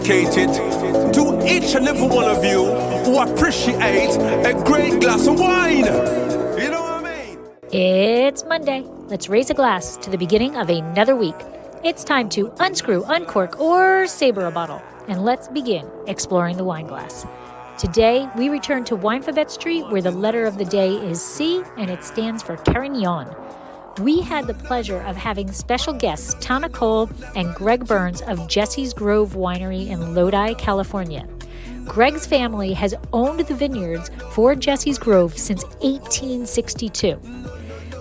dedicated to each and every one of you who appreciate a great glass of wine. You know what I mean? It's Monday. Let's raise a glass to the beginning of another week. It's time to unscrew, uncork, or saber a bottle. And let's begin exploring the wine glass. Today, we return to Winephabet Street, where the letter of the day is C, and it stands for Carignane. We had the pleasure of having special guests Tana and Greg Burns of Jessie's Grove Winery in Lodi, California. Greg's family has owned the vineyards for Jessie's Grove since 1862.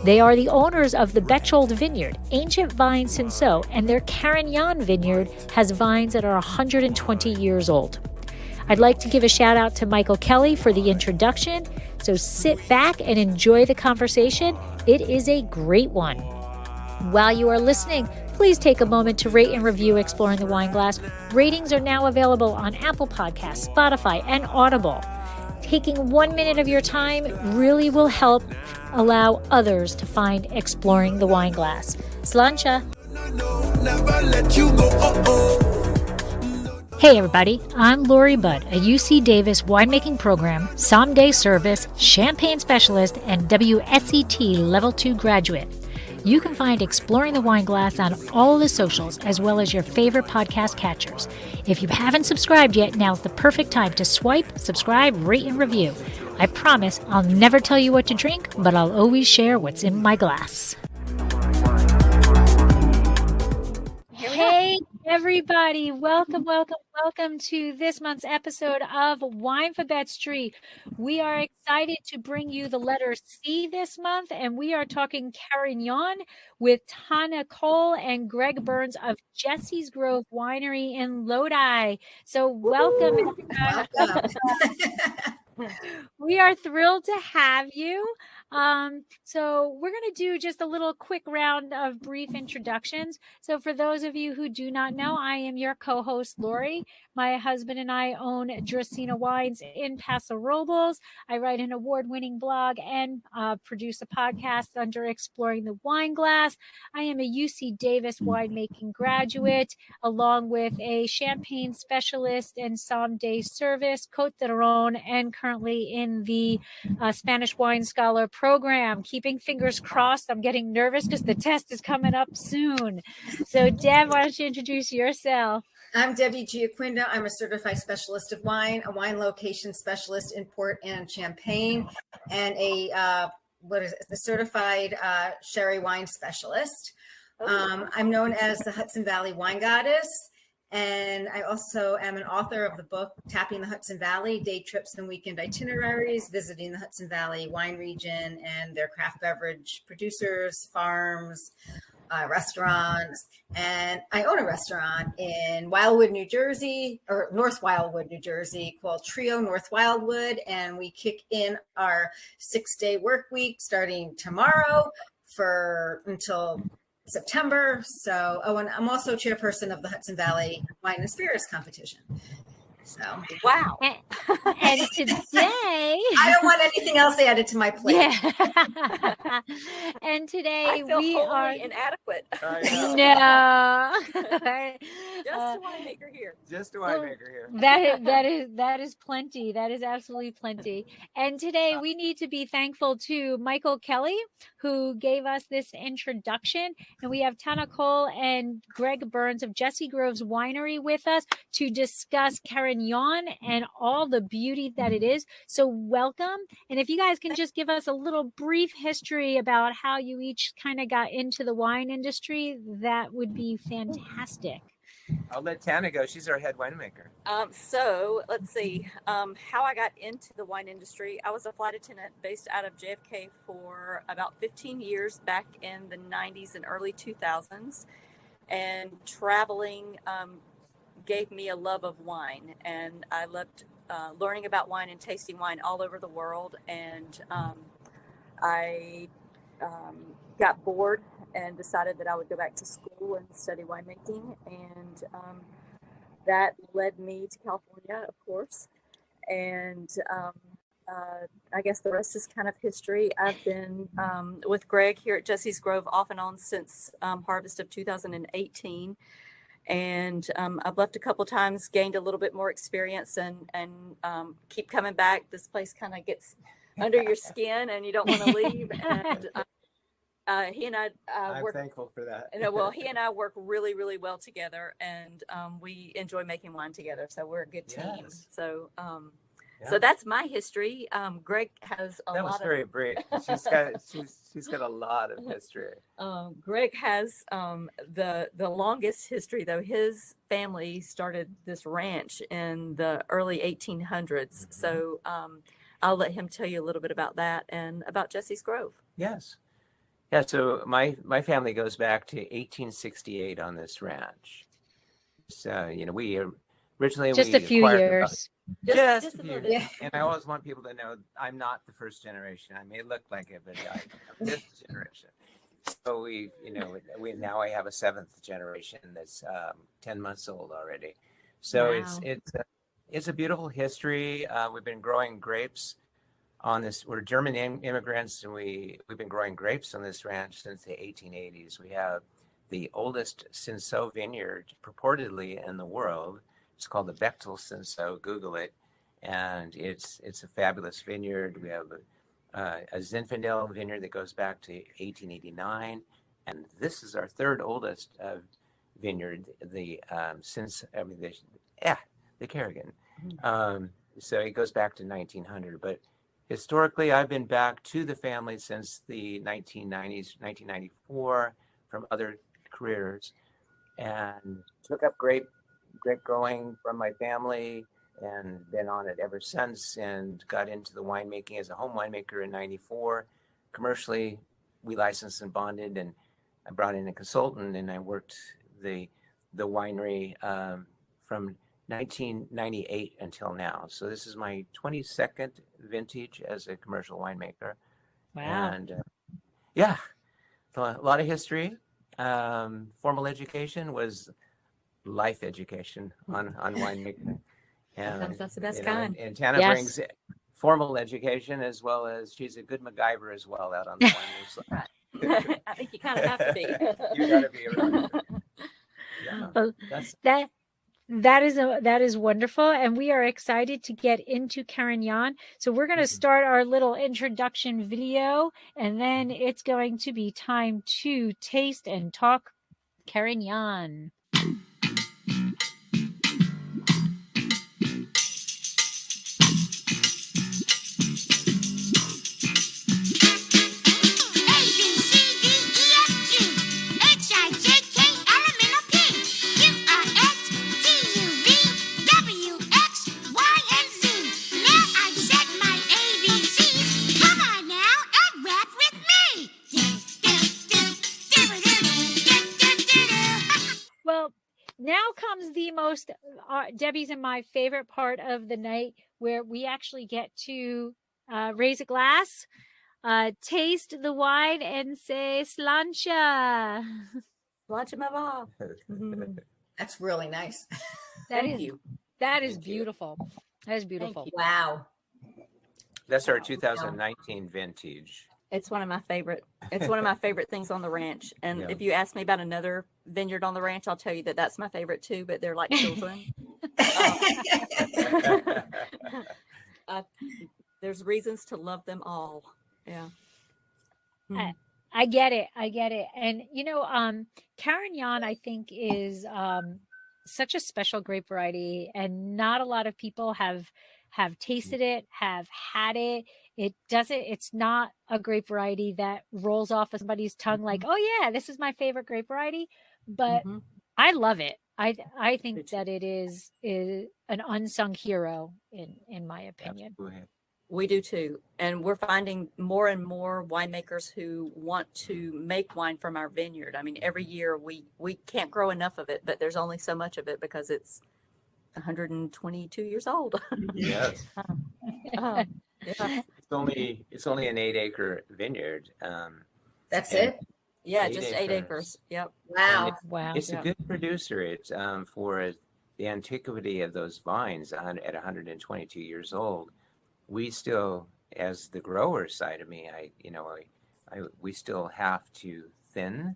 They are the owners of the Bechtold vineyard, ancient vine Cinsault, and their Carignane vineyard has vines that are 120 years old. I'd like to give a shout out to Michael Kelly for the introduction, so sit back and enjoy the conversation. It is a great one. While you are listening, please take a moment to rate and review Exploring the Wine Glass. Ratings are now available on Apple Podcasts, Spotify, and Audible. Taking 1 minute of your time really will help allow others to find Exploring the Wine Glass. Slainte. Hey everybody, I'm Lori Budd, a UC Davis winemaking program, someday service, champagne specialist, and WSET Level 2 graduate. You can find Exploring the Wine Glass on all the socials as well as your favorite podcast catchers. If you haven't subscribed yet, now's the perfect time to swipe, subscribe, rate, and review. I promise I'll never tell you what to drink, but I'll always share what's in my glass. Hey everybody, welcome to this month's episode of Winephabet Street. We are excited to bring you the letter C this month, and we are talking Carignane with Tana and Greg Burns of Jessie's Grove Winery in Lodi. So welcome. We are thrilled to have you. So we're going to do just a little quick round of brief introductions. So for those of you who do not know, I am your co-host, Lori. My husband and I own Dracaena Wines in Paso Robles. I write an award-winning blog and produce a podcast under Exploring the Wine Glass. I am a UC Davis winemaking graduate, along with a champagne specialist and someday service, Côte d'Aron, and currently in the Spanish Wine Scholar program. Keeping fingers crossed. I'm getting nervous because the test is coming up soon. So Deb, why don't you introduce yourself? I'm Debbie Giaquinda. I'm a certified specialist of wine, a wine location specialist in port and champagne, and a certified sherry wine specialist. I'm known as the Hudson Valley Wine Goddess, and I also am an author of the book Tapping the Hudson Valley: Day Trips and Weekend Itineraries, visiting the Hudson Valley wine region and their craft beverage producers, farms, restaurants. And I own a restaurant in Wildwood, New Jersey, or North Wildwood, New Jersey, called Trio North Wildwood. And we kick in our 6-day work week starting tomorrow until September. So, and I'm also chairperson of the Hudson Valley Wine and Spirits Competition. So, wow. And today, I don't want anything else added to my plate. Yeah. And today we are No. inadequate. Just a winemaker here. Just a winemaker here. That is plenty. That is absolutely plenty. And today we need to be thankful to Michael Kelly, who gave us this introduction. And we have Tana and Greg Burns of Jessie Grove's Winery with us to discuss Carignane and all the beauty that it is. So welcome. And if you guys can just give us a little brief history about how you each kind of got into the wine industry, that would be fantastic. I'll let Tana go. She's our head winemaker. So let's see how I got into the wine industry. I was a flight attendant based out of JFK for about 15 years back in the 90s and early 2000s. And traveling gave me a love of wine. And I loved learning about wine and tasting wine all over the world. And I got bored and decided that I would go back to school and study winemaking. And that led me to California, of course. And I guess the rest is kind of history. I've been with Greg here at Jessie's Grove off and on since harvest of 2018. And I've left a couple times, gained a little bit more experience, and keep coming back. This place kind of gets under your skin, and you don't want to leave. And he and I'm work. thankful for that. Well, he and I work really, really well together, and we enjoy making wine together. So we're a good team. Yes. So. Yeah. So that's my history. Greg has a lot. That was very brief. She's got a lot of history. Greg has the longest history, though. His family started this ranch in the early 1800s. Mm-hmm. So I'll let him tell you a little bit about that and about Jessie's Grove. Yes. Yeah. So my family goes back to 1868 on this ranch. So we originally just a few years. Just a few. Yeah. And I always want people to know I'm not the first generation. I may look like it, but I'm fifth generation. So we now I have a seventh generation that's 10 months old already. So Wow. it's a beautiful history. We've been growing grapes on this. We're German immigrants, and we've been growing grapes on this ranch since the 1880s. We have the oldest Cinsault vineyard purportedly in the world. It's called the Bechtold Cinsault. Google it, and it's a fabulous vineyard. We have a Zinfandel vineyard that goes back to 1889, and this is our third oldest vineyard. The Carignane. So it goes back to 1900, but historically, I've been back to the family since the 1990s, 1994, from other careers, and took up grape growing from my family and been on it ever since, and got into the winemaking as a home winemaker in 94. Commercially, we licensed and bonded, and I brought in a consultant, and I worked the winery from 1998 until now. So this is my 22nd vintage as a commercial winemaker. Wow. And a lot of history. Formal education was life education on winemaking. And That's the best kind. And Tana Yes. brings formal education, as well as she's a good MacGyver as well out on the winery side. I think you kind of have to be. You got to be around. Yeah, Well, that's that is wonderful, and we are excited to get into Carignane. So we're going to start our little introduction video, and then it's going to be time to taste and talk Carignane. Well, now comes the most Debbie's and my favorite part of the night, where we actually get to raise a glass, taste the wine, and say Slainte. Watch him evolve. That's really nice. Thank you. That is beautiful. That is beautiful. you. Wow. That's our 2019 vintage. It's one of my favorite. It's one of my favorite things on the ranch. And Yeah. if you ask me about another vineyard on the ranch, I'll tell you that that's my favorite too. But they're like children. There's reasons to love them all. Yeah. I get it. And Carignane, I think, is such a special grape variety, and not a lot of people have tasted it, have had it. It's not a grape variety that rolls off of somebody's tongue like, oh yeah, this is my favorite grape variety. But I love it. I think that it is an unsung hero in my opinion. Absolutely. We do too. And we're finding more and more winemakers who want to make wine from our vineyard. I mean, every year we can't grow enough of it, but there's only so much of it because it's 122 years old. Yes. Yeah. It's only an 8-acre vineyard. That's And- it? Yeah, 8 just 8 acres. Yep. Wow. Wow. It's a good producer. It's for the antiquity of those vines at 122 years old. We still, as the grower side of me, we still have to thin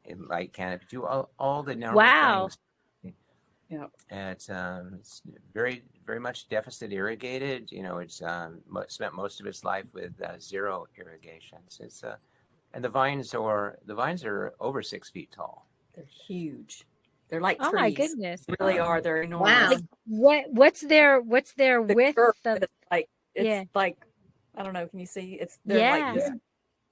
and light canopy, do all the normal Wow. things Yeah. It's very, very much deficit irrigated. It's spent most of its life with zero irrigations. And the vines are over 6 feet tall. They're huge. They're like Oh trees. my goodness. They really are. They're enormous. Wow. Like what's their The width curve of is like it's Yeah. like I don't know. Can you see? They're like this.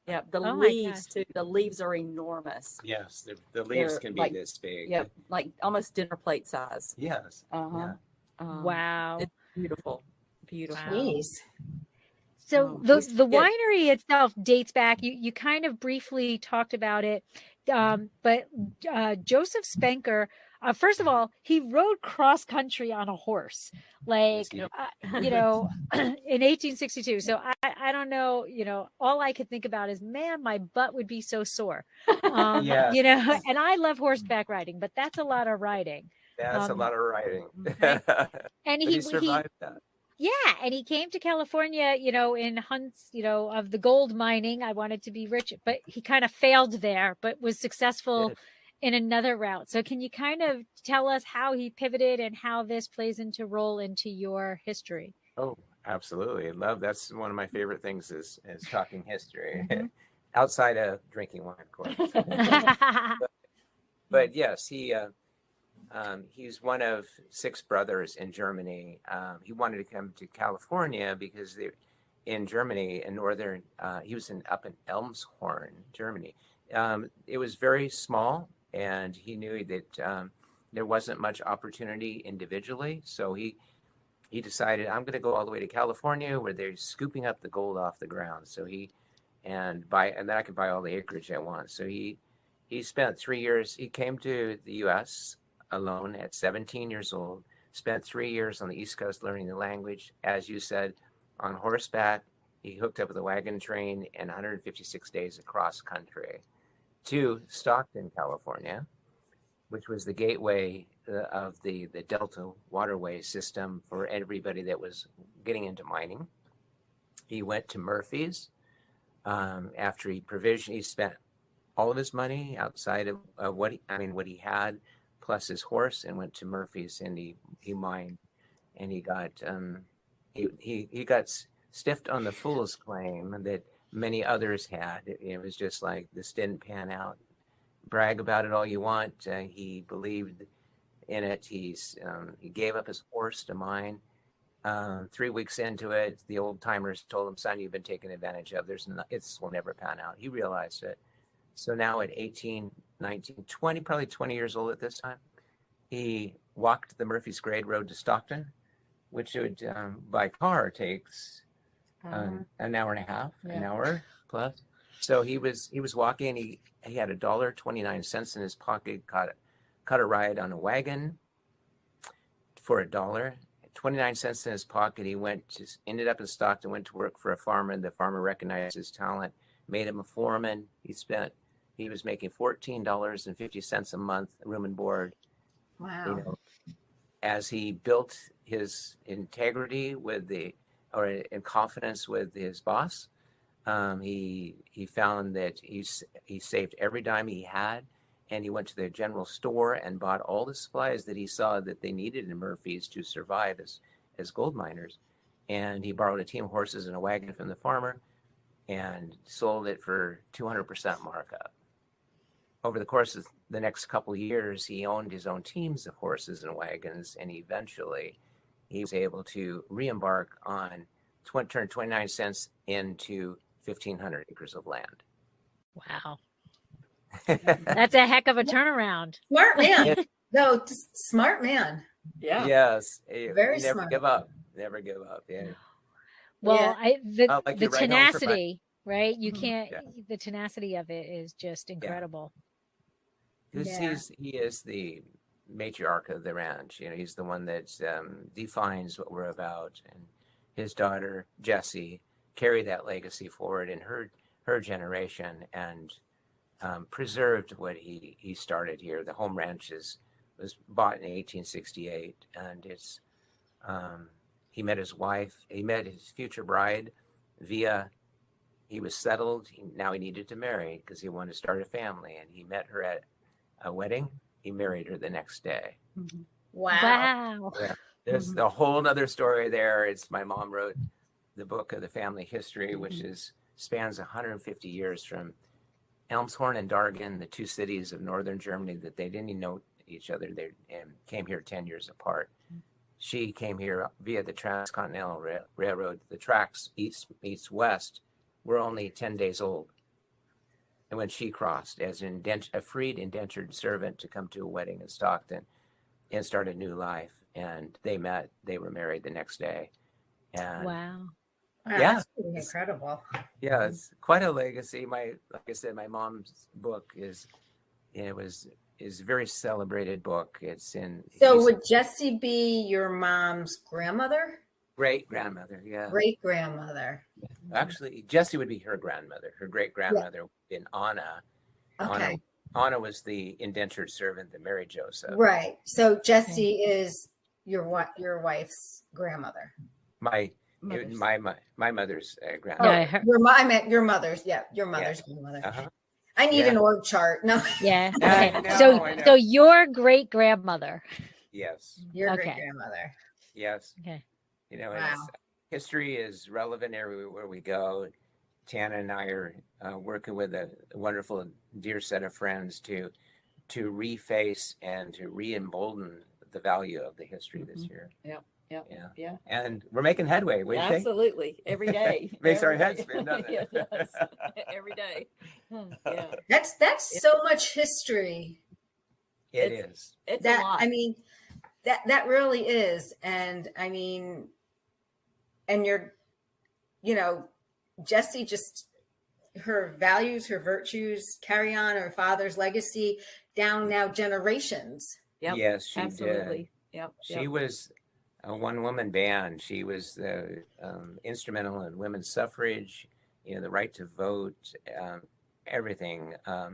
Yeah. The Oh my leaves too. The leaves are enormous. Yes, the leaves They're can be like- this big. Yep. Like almost dinner plate size. Yes. Uh-huh. Yeah. wow. It's beautiful. Beautiful. Wow. Jeez. So Oh, the we- the yeah. winery itself dates back. You kind of briefly talked about it, but Joseph Spenker. First of all, he rode cross country on a horse, like Yes, in 1862. So I don't know. All I could think about is, man, my butt would be so sore. Yeah. And I love horseback riding, but that's a lot of riding. That's a lot of writing. Right. But And he survived that. yeah, and he came to California, in hunts, of the gold mining. I wanted to be rich, but he kind of failed there, but was successful Did. in another route. So can you kind of tell us how he pivoted and how this plays role into your history? Oh, absolutely. That's one of my favorite things is talking history. Mhm. Outside of drinking wine, of course. But yes, he's one of 6 brothers in Germany. He wanted to come to California because in Germany, in northern, he was up in Elmshorn, Germany. It was very small, and he knew that there wasn't much opportunity individually. So he decided, I'm going to go all the way to California where they're scooping up the gold off the ground. So and then I can buy all the acreage I want. So he spent 3 years. He came to the U.S. alone at 17 years old, spent 3 years on the East Coast learning the language. As you said, on horseback, he hooked up with a wagon train and 156 days across country to Stockton, California, which was the gateway of the Delta waterway system for everybody that was getting into mining. He went to Murphy's. After he spent all of his money outside of what he had, plus his horse, and went to Murphy's, and he mined, and he got stiffed on the fool's claim that many others had. It was just like, this didn't pan out. Brag about it all you want. He believed in it. He gave up his horse to mine. 3 weeks into it, the old timers told him, "Son, you've been taken advantage of. It will never pan out." He realized it. So now at 18, 19, 20, probably 20 years old at this time, he walked the Murphy's Grade Road to Stockton, which would by car takes an hour and a half, an hour plus. So he was walking. He had $1.29 in his pocket. Caught a ride on a wagon for $1. 29 cents in his pocket. He ended up in Stockton, went to work for a farmer, and the farmer recognized his talent, made him a foreman. He was making $14.50 a month, room and board. Wow. As he built his integrity in confidence with his boss, he found that he saved every dime he had, and he went to the general store and bought all the supplies that he saw that they needed in Murphy's to survive as gold miners. And he borrowed a team of horses and a wagon from the farmer and sold it for 200% markup. Over the course of the next couple of years, he owned his own teams of horses and wagons, and eventually he was able to re-embark on turn 29 cents into 1,500 acres of land. Wow. That's a heck of a turnaround. Smart man. No, smart man. Yeah. Yes. Very never smart. give up. Never give up. Yeah. Well, Not like the you ride home from tenacity, right? You Mhm. can't. Yeah. The tenacity of it is just incredible. Because he is the matriarch of the ranch. He's the one that defines what we're about. And his daughter, Jessie, carried that legacy forward in her generation and preserved what he started here. The home ranch was bought in 1868, and he met his wife. He met his future bride he was settled. Now he needed to marry because he wanted to start a family, and he met her at a wedding. He married her the next day. Mhm. Wow. Wow. Yeah. There's a whole nother story there. It's my mom wrote the book of the family history, which spans 150 years from Elmshorn and Dargen, the two cities of northern Germany that they didn't even know each other. They came here 10 years apart. She came here via the Transcontinental Railroad. The tracks east-west were only 10 days old. And when she crossed as a freed indentured servant to come to a wedding in Stockton and start a new life. And they met, they were married the next day. And Wow. Yeah. That's pretty incredible. yeah, it's quite a legacy. Like I said, my mom's book is a very celebrated book. It's So would Jessie be your mom's grandmother? great grandmother. Yeah. Great grandmother. Actually, Jessie would be her grandmother. Her great grandmother would be Anna. Okay. Anna was the indentured servant that married Joseph. Right. So Jessie is your wife's grandmother. My mother's grandmother. Yeah, I meant your mother's. Yeah, your mother's grandmother. Uh-huh. I need an org chart. No. Yeah. I Okay. know. So your great grandmother. Yes. Your Okay. great grandmother. Yes. Okay. Wow. History is relevant everywhere we go. Tana and I are working with a wonderful, dear set of friends to reface and to re-embolden the value of the history this year. Yeah. And we're making headway. What do you think? Absolutely. Every day. Makes our Every heads day. spin, doesn't Yeah, it? it does. Every day. Yeah. That's so much history. It It's- is. It's That a lot. I mean, that really is. And I mean, and Jessie, just her values, her virtues carry on her father's legacy down now generations. Yep. Yes, she Absolutely. did. Yep. She was a one-woman band. She was instrumental in women's suffrage, the right to vote, everything. A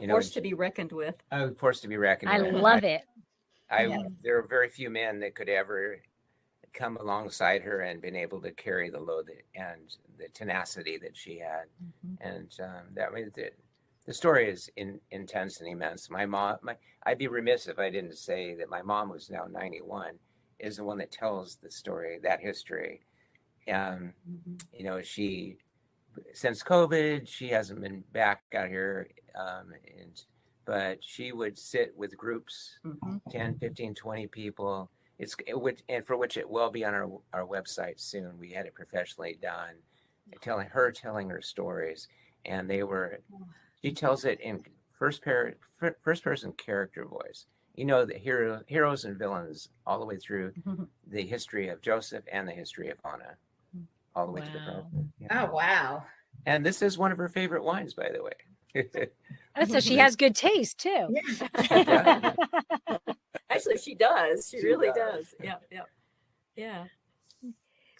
force to be reckoned with. A force to be reckoned I with. love it. There are very few men that could ever come alongside her and been able to carry the load and the tenacity that she had. And that means that the story is intense and immense. My mom, I'd be remiss if I didn't say that my mom, who's now 91, is the one that tells the story, that history. She, since COVID, she hasn't been back out here, but she would sit with groups, 10, 15, 20 people. For which it will be on our website soon. We had it professionally done, telling her stories, and she tells it in first person character voice. The heroes and villains all the way through the history of Joseph and the history of Anna, all the way to the present. Oh wow! And this is one of her favorite wines, by the way. Oh, so she has good taste too. Yeah. Actually, she does. She really does. does. Yeah.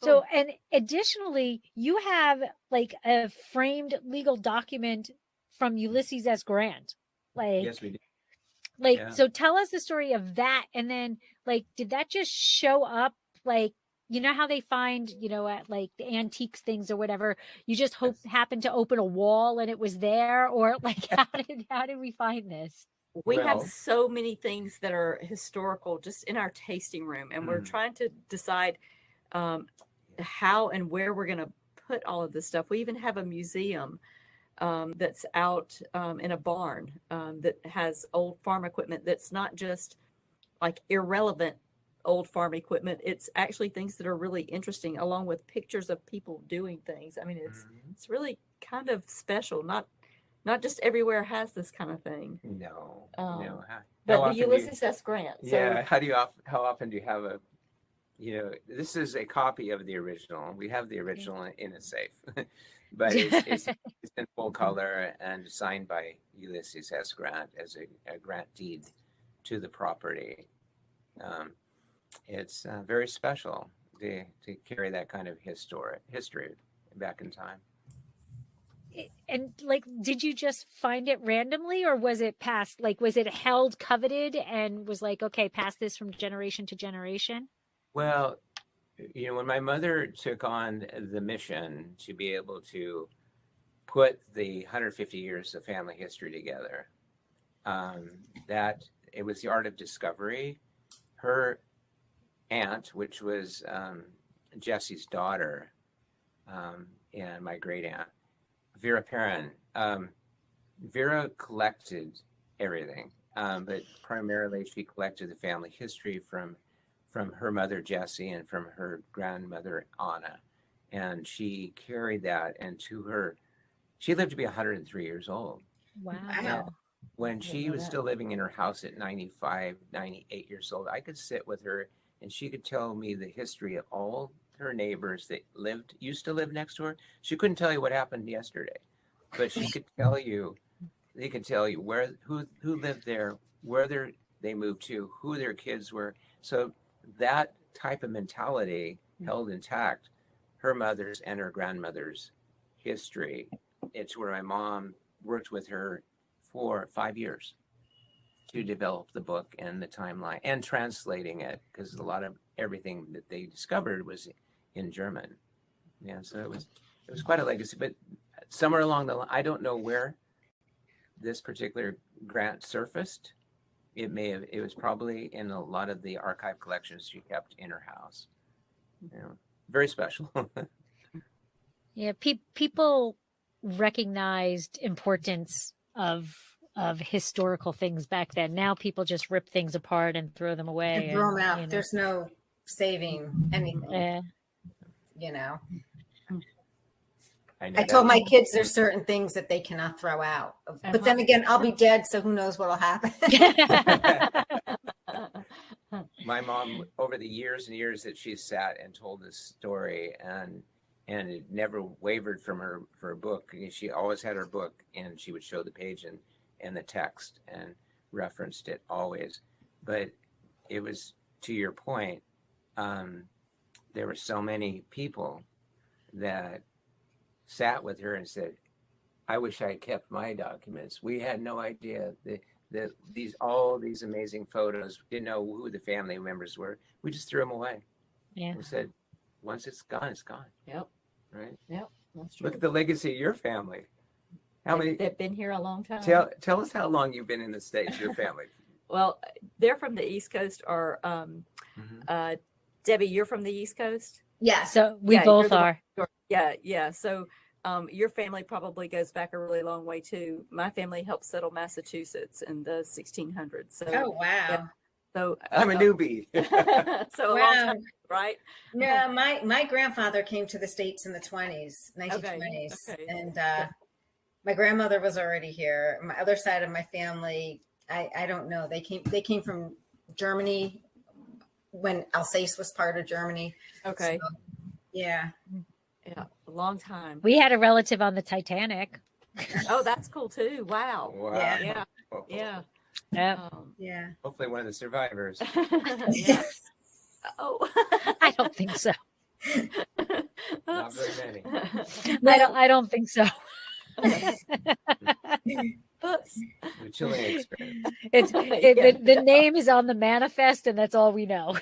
So, and additionally, you have like a framed legal document from Ulysses S. Grant. Yes, we do. So tell us the story of that. And then did that just show up? How they find, at like the antiques things or whatever, you just happen to open a wall and it was there, or how did we find this? We have so many things that are historical just in our tasting room, and we're trying to decide how and where we're going to put all of this stuff. We even have a museum that's out in a barn that has old farm equipment that's not just like irrelevant old farm equipment. It's actually things that are really interesting, along with pictures of people doing things. I mean, it's really kind of special. Not just everywhere has this kind of thing. No. But the Ulysses S. Grant. Yeah. How often do you have this is a copy of the original. We have the original in a safe, but it's in full color and signed by Ulysses S. Grant as a grant deed to the property. It's very special to carry that kind of history back in time. And did you just find it randomly, or was it passed? Was it held coveted and was okay, pass this from generation to generation? Well, when my mother took on the mission to be able to put the 150 years of family history together, that it was the art of discovery. her aunt, which was Jessie's daughter, and my great aunt, Vera Perrin. Vera collected everything, but primarily she collected the family history from her mother Jessie and from her grandmother Anna, and she carried that into her. She lived to be 103 years old. Wow. And when she was still living in her house at 95, 98 years old, I could sit with her and she could tell me the history of all her neighbors that used to live next to her. She couldn't tell you what happened yesterday, but she could tell you. They could tell you who lived there, where they moved to, who their kids were. So that type of mentality held intact her mother's and her grandmother's history. It's where my mom worked with her for 5 years to develop the book and the timeline and translating it, because a lot of everything that they discovered was in German. Yeah, so it was quite a legacy. But somewhere along the line, I don't know where this particular grant surfaced. It was probably in a lot of the archive collections she kept in her house. You know, very special. Yeah, people recognized importance of historical things back then. Now people just rip things apart and throw them away. And throw them out. You know. There's no saving anything. Yeah. You know. I told my kids there's certain things that they cannot throw out. But then again, I'll be dead, so who knows what'll happen. My mom, over the years and years that she sat and told this story, and it never wavered from her book. She always had her book, and she would show the page and the text and referenced it always. But it was, to your point, there were so many people that sat with her and said, I wish I had kept my documents. We had no idea that all these amazing photos, didn't know who the family members were. We just threw them away. Yeah. We said, once it's gone, it's gone. Yep. Right? Yep. That's true. Look at the legacy of your family. How many? They've been here a long time. Tell us how long you've been in the States, your family. Well, they're from the East Coast, or Debbie, you're from the East Coast? Yes. So we both are. Yeah. So your family probably goes back a really long way too. My family helped settle Massachusetts in the 1600s. So, Oh, wow. Yeah. So I'm a newbie. so a long Wow. time, right? No, my grandfather came to the States in the 1920s. Okay. And my grandmother was already here. My other side of my family, I don't know. They came from Germany when Alsace was part of Germany. Okay. So, yeah. Yeah, a long time. We had a relative on the Titanic. Oh, that's cool too. Wow. Wow. Yeah. Yeah. Yeah. Yeah. Hopefully one of the survivors. Yeah. Oh. I don't think so. Not very many. I don't think so. Oops. The chilling experience. The name is on the manifest, and that's all we know.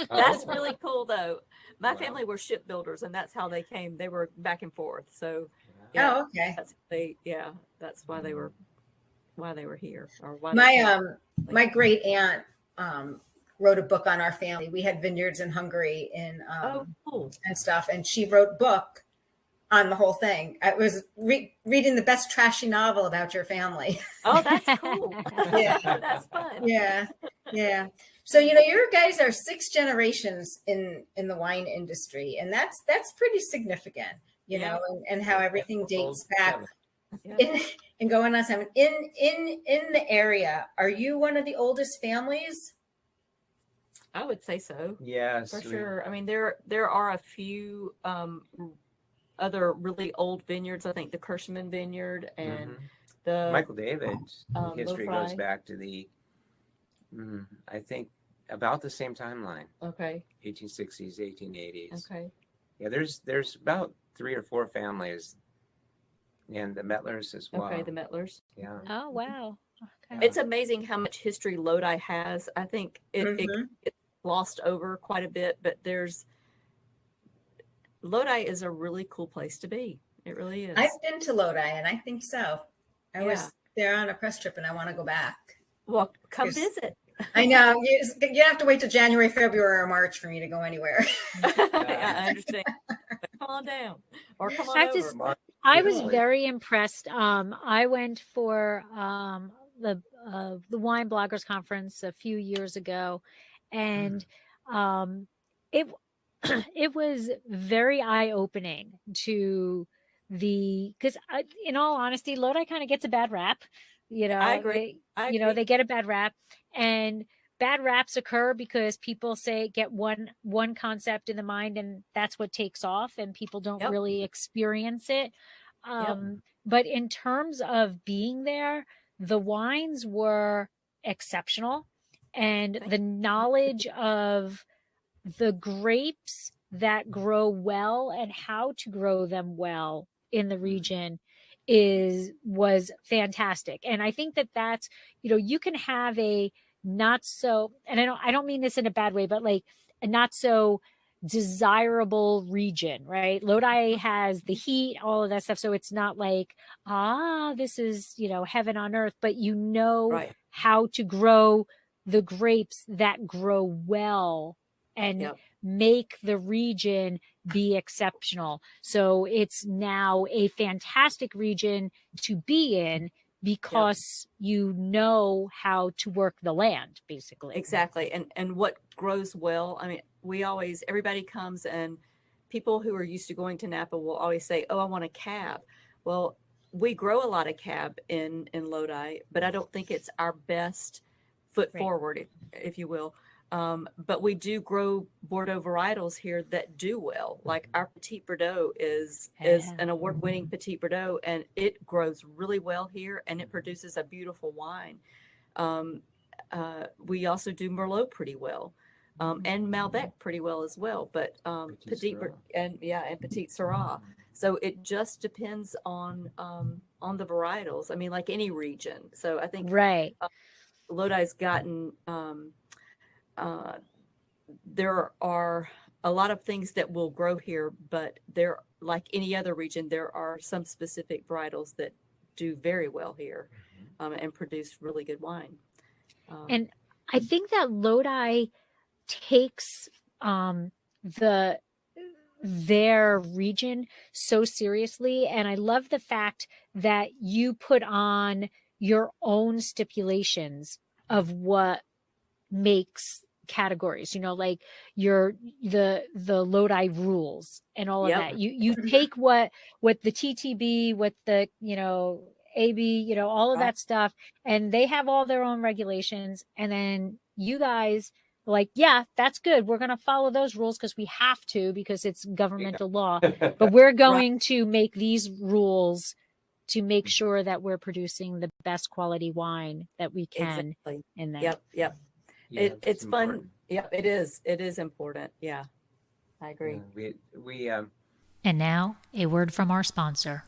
That's Oh. really cool though. My Wow. family were shipbuilders, and that's how they came. They were back and forth. So Oh, okay. that's why they were here, or why My great aunt wrote a book on our family. We had vineyards in Hungary and cool. and stuff, and she wrote a book on the whole thing. I was reading the best trashy novel about your family. Oh, that's cool. Yeah. That's fun. Yeah. So your guys are 6 generations in the wine industry, and that's pretty significant. Yeah. And how everything dates back. Yeah. And going on 7 in the area. Are you one of the oldest families? I would say so. Yes. For sure. I mean, there are a few other really old vineyards. I think the Kirschman Vineyard and the Michael David's history goes Lodi. back to the, I think, about the same timeline, Okay. 1860s, 1880s. Okay. Yeah, there's about 3 or 4 families, and the Metlers as well. Okay. The Metlers. Yeah. Oh, wow. Okay. It's amazing how much history Lodi has. I think it's glossed over quite a bit, but Lodi is a really cool place to be. It really is. I've been to Lodi, and I think so. I was there on a press trip, and I want to go back. Well, come Yes. visit. I know you have to wait till January, February, or March for me to go anywhere. I understand. But come on down or come on over. I was very impressed. I went for the Wine Bloggers Conference a few years ago, and it it was very eye opening to because in all honesty, Lodi kind of gets a bad rap. I agree. They get a bad rap, and bad raps occur because people get one concept in the mind, and that's what takes off, and people don't really experience it. But in terms of being there, the wines were exceptional, and the knowledge of the grapes that grow well and how to grow them well in the region was fantastic. And I think that's, you can have a not so, and I don't mean this in a bad way, but like a not so desirable region, right? Lodi has the heat, all of that stuff. So it's not like, this is, heaven on earth, but how to grow the grapes that grow well and make the region be exceptional. So it's now a fantastic region to be in because you know how to work the land, basically. Exactly. And what grows well, I mean, everybody comes, and people who are used to going to Napa will always say, oh, I want a cab. Well, we grow a lot of cab in Lodi, but I don't think it's our best foot forward, if you will. But we do grow Bordeaux varietals here that do well. Like our Petit Verdot is an award-winning Petit Verdot, and it grows really well here, and it produces a beautiful wine. We also do Merlot pretty well, and Malbec pretty well as well. But Petit Syrah. So it just depends on the varietals. I mean, like any region. So I think Lodi's gotten. There are a lot of things that will grow here, but like any other region, there are some specific varietals that do very well here and produce really good wine. And I think that Lodi takes their region so seriously. And I love the fact that you put on your own stipulations of what makes categories, like the Lodi rules and all of that. You take what the TTB, what the AB, all of that stuff, and they have all their own regulations, and then you guys like, that's good, we're going to follow those rules because we have to, because it's governmental law, but we're going to make these rules to make sure that we're producing the best quality wine that we can in there. It's fun. Yeah, it is. It is important. Yeah, I agree. And now a word from our sponsor.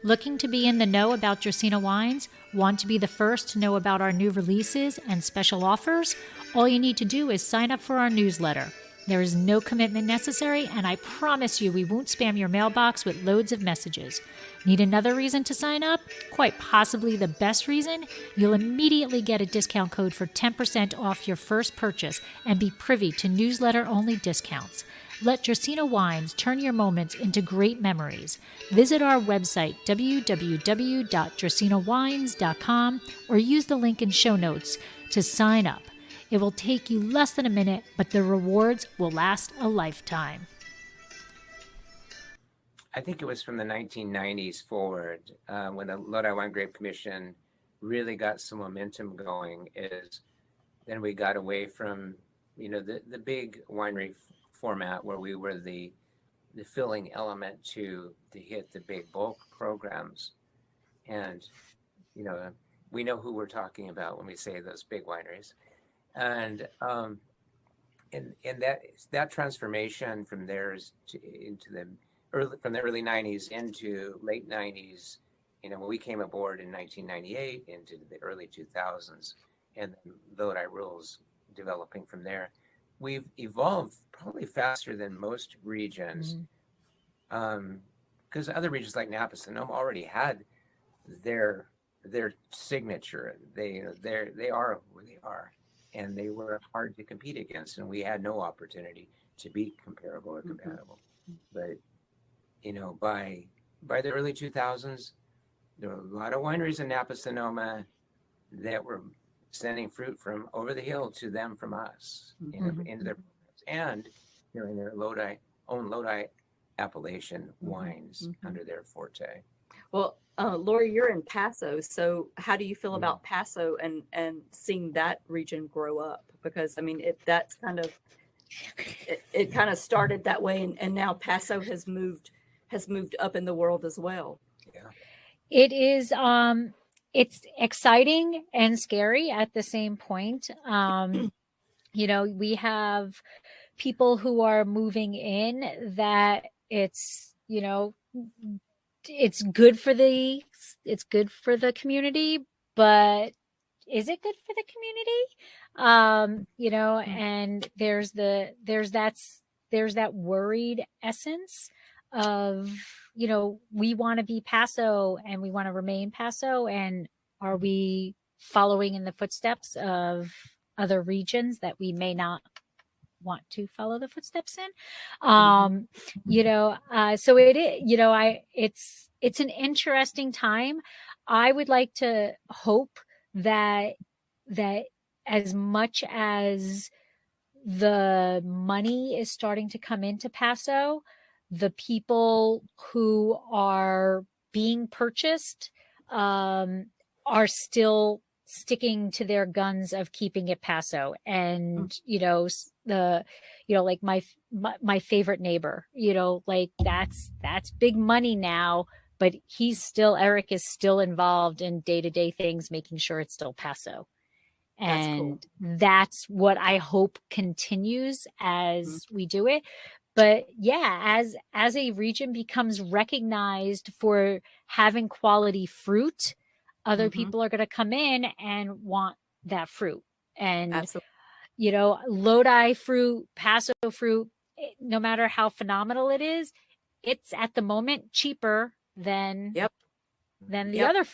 Looking to be in the know about Dracaena wines? Want to be the first to know about our new releases and special offers? All you need to do is sign up for our newsletter. There is no commitment necessary, and I promise you we won't spam your mailbox with loads of messages. Need another reason to sign up? Quite possibly the best reason? You'll immediately get a discount code for 10% off your first purchase and be privy to newsletter-only discounts. Let Dracaena Wines turn your moments into great memories. Visit our website, www.dracaenawines.com, or use the link in show notes to sign up. It will take you less than a minute, but the rewards will last a lifetime. I think it was from the 1990s forward when the Lodi Wine Grape Commission really got some momentum going. Then we got away from the big winery format where we were the filling element to hit the big bulk programs, and we know who we're talking about when we say those big wineries. And that transformation from from the early 90s into late 90s, when we came aboard in 1998 into the early 2000s, and Lodi rules developing from there, we've evolved probably faster than most regions. because other regions like Napa Sonoma already had their signature. They are who they are, and they were hard to compete against, and we had no opportunity to be comparable or compatible. But by the early 2000s, there were a lot of wineries in Napa Sonoma that were sending fruit from over the hill to them from us into their programs, and in their Lodi appellation wines under their forte. Well, Lori, you're in Paso, so how do you feel about Paso and seeing that region grow up? Because I mean, that's kind of it kind of started that way, and now Paso has moved up in the world as well. Yeah, it is. It's exciting and scary at the same point. We have people who are moving in that it's good for the community, but is it good for the community? And there's that worried essence of, we want to be Paso and we want to remain Paso. And are we following in the footsteps of other regions that we may not want to follow the footsteps in? So it's an interesting time. I would like to hope that as much as the money is starting to come into Paso, the people who are being purchased are still sticking to their guns of keeping it Paso. And like my favorite neighbor, like that's big money now, but Eric is still involved in day-to-day things, making sure it's still Paso. And that's what I hope continues as we do it. But yeah, as a region becomes recognized for having quality fruit, other people are going to come in and want that fruit. And, Lodi fruit, Paso fruit, no matter how phenomenal it is, it's at the moment cheaper than the other,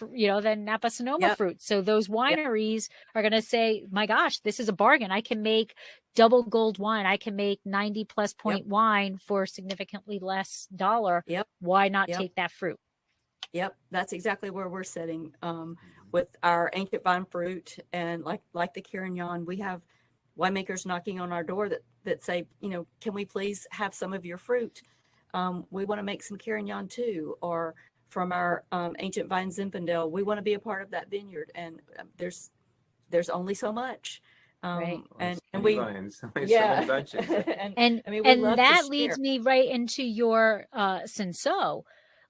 than Napa Sonoma fruit. So those wineries are going to say, my gosh, this is a bargain. I can make double gold wine. I can make 90 plus point wine for significantly less dollar. Why not take that fruit? That's exactly where we're sitting with our ancient vine fruit. And like the Carignane, we have winemakers knocking on our door that say, can we please have some of your fruit? We want to make some Carignane too. Or from our ancient vine Zinfandel, we want to be a part of that vineyard. And there's only so much. Right. And we so many bunches. and that leads me right into your Cinsault.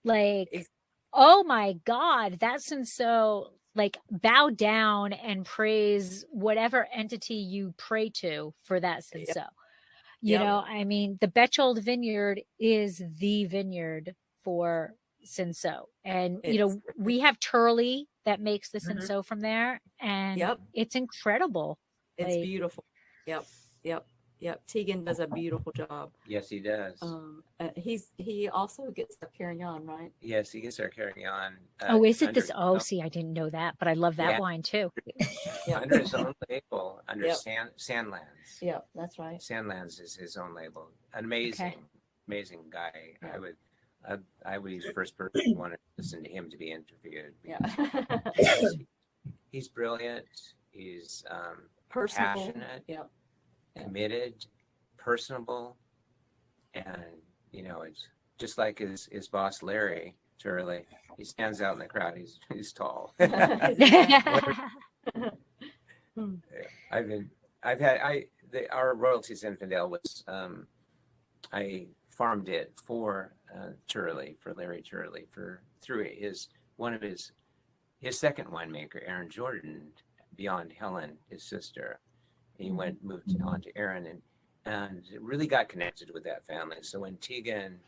Like, oh my God, that Cinsault, like, bow down and praise whatever entity you pray to for that Cinsault. I mean, the Bechtold vineyard is the vineyard for Cinsault. And, we have Turley that makes the Cinsault from there. And it's incredible. It's beautiful. Tegan does a beautiful job. Yes, he does. He also gets the Carignane, right? Yes, he gets our Carignane. Is it this? See, I didn't know that, but I love that wine too. Under his own label, under Sandlands. Yeah, that's right. Sandlands is his own label. An amazing guy. Yeah. I was the first person who wanted to listen to him to be interviewed. Yeah. He's brilliant. He's personable, passionate, committed, personable, and it's just like his boss Larry Turley. He stands out in the crowd. He's tall. Our royalties Zinfandel was I farmed it for Turley, for Larry Turley, through one of his second winemaker, Aaron Jordan, beyond Helen, his sister. He moved on to Aaron and really got connected with that family. So when Tegan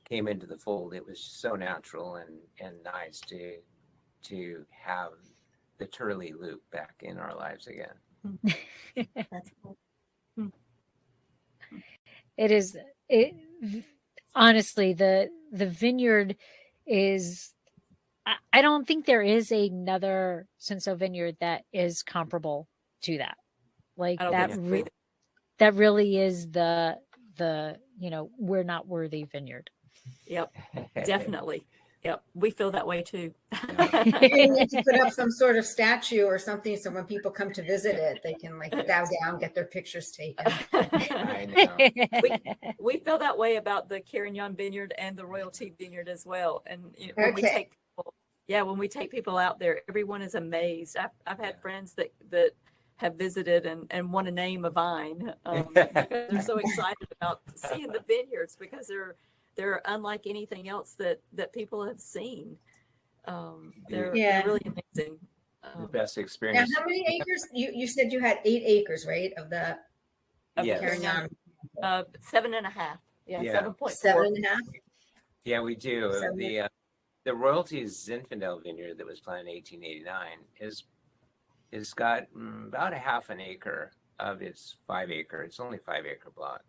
came into the fold, it was so natural and nice to have the Turley loop back in our lives again. That's cool. It is honestly the the vineyard is, I don't think there is another Cinsault vineyard that is comparable to that. Like I don't that, think so either. that really is the, we're not worthy vineyard. Yep, definitely. Yep, we feel that way too. You need to put up some sort of statue or something so when people come to visit it, they can like bow down, get their pictures taken. I know. We feel that way about the Carignane vineyard and the Royalty vineyard as well. And when we take people, when we take people out there, everyone is amazed. I've had friends that have visited and want to name a vine because they're so excited about seeing the vineyards because they're unlike anything else that people have seen. They're really amazing. The best experience. Now, how many acres? You said you had 8 acres, right? Of the Carignane. 7.5. Yeah, 7.4. 7.5. Yeah, we do. The Royalty Zinfandel vineyard that was planted in 1889 is got about a half an acre of its 5 acre. It's only 5 acre block.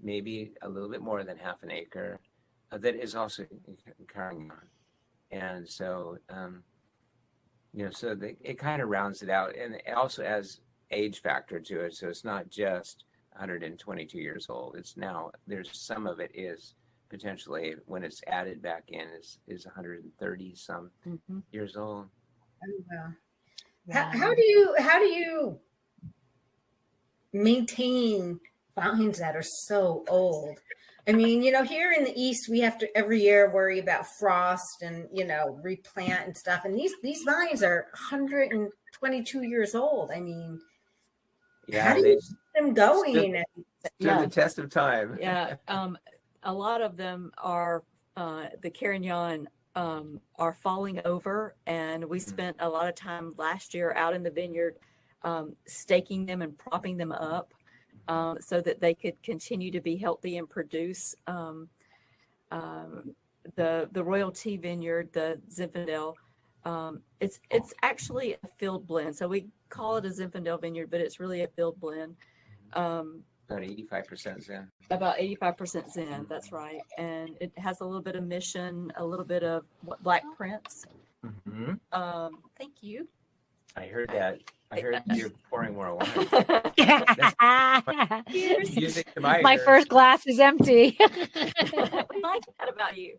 Maybe a little bit more than half an acre that is also Carignane. And so, it kind of rounds it out. And it also has age factor to it. So it's not just 122 years old. It's now, there's some of it is potentially, when it's added back in, is 130 some years old. Oh, wow. How do you maintain vines that are so old? I mean, here in the East, we have to every year worry about frost and, replant and stuff. And these vines are 122 years old. I mean, how do you keep them going? Stood the test of time. Yeah. A lot of them are, the Carignane are falling over. And we spent a lot of time last year out in the vineyard staking them and propping them up. So that they could continue to be healthy and produce. The Royalty vineyard, the Zinfandel, it's actually a field blend. So we call it a Zinfandel vineyard, but it's really a field blend. About 85% Zen. About 85% Zen, that's right. And it has a little bit of Mission, a little bit of Black Prince. Thank you. I heard that. I heard you're pouring more wine. Music to my ears. first glass is empty. We like that about you.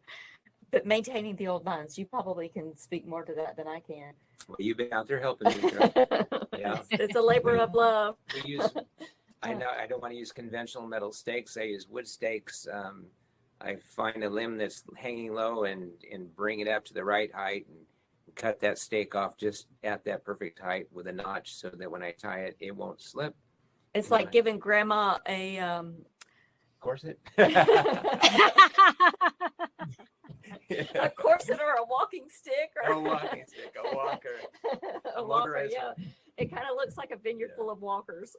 But maintaining the old vines, you probably can speak more to that than I can. Well, you've been out there helping me, girl. Yeah. It's a labor of love. We use, I don't want to use conventional metal stakes. I use wood stakes. I find a limb that's hanging low and bring it up to the right height and cut that stake off just at that perfect height with a notch so that when I tie it, it won't slip. It's like giving grandma a corset. A corset or a walking stick or a walking stick, a walker. A walker, yeah. It kind of looks like a vineyard full of walkers.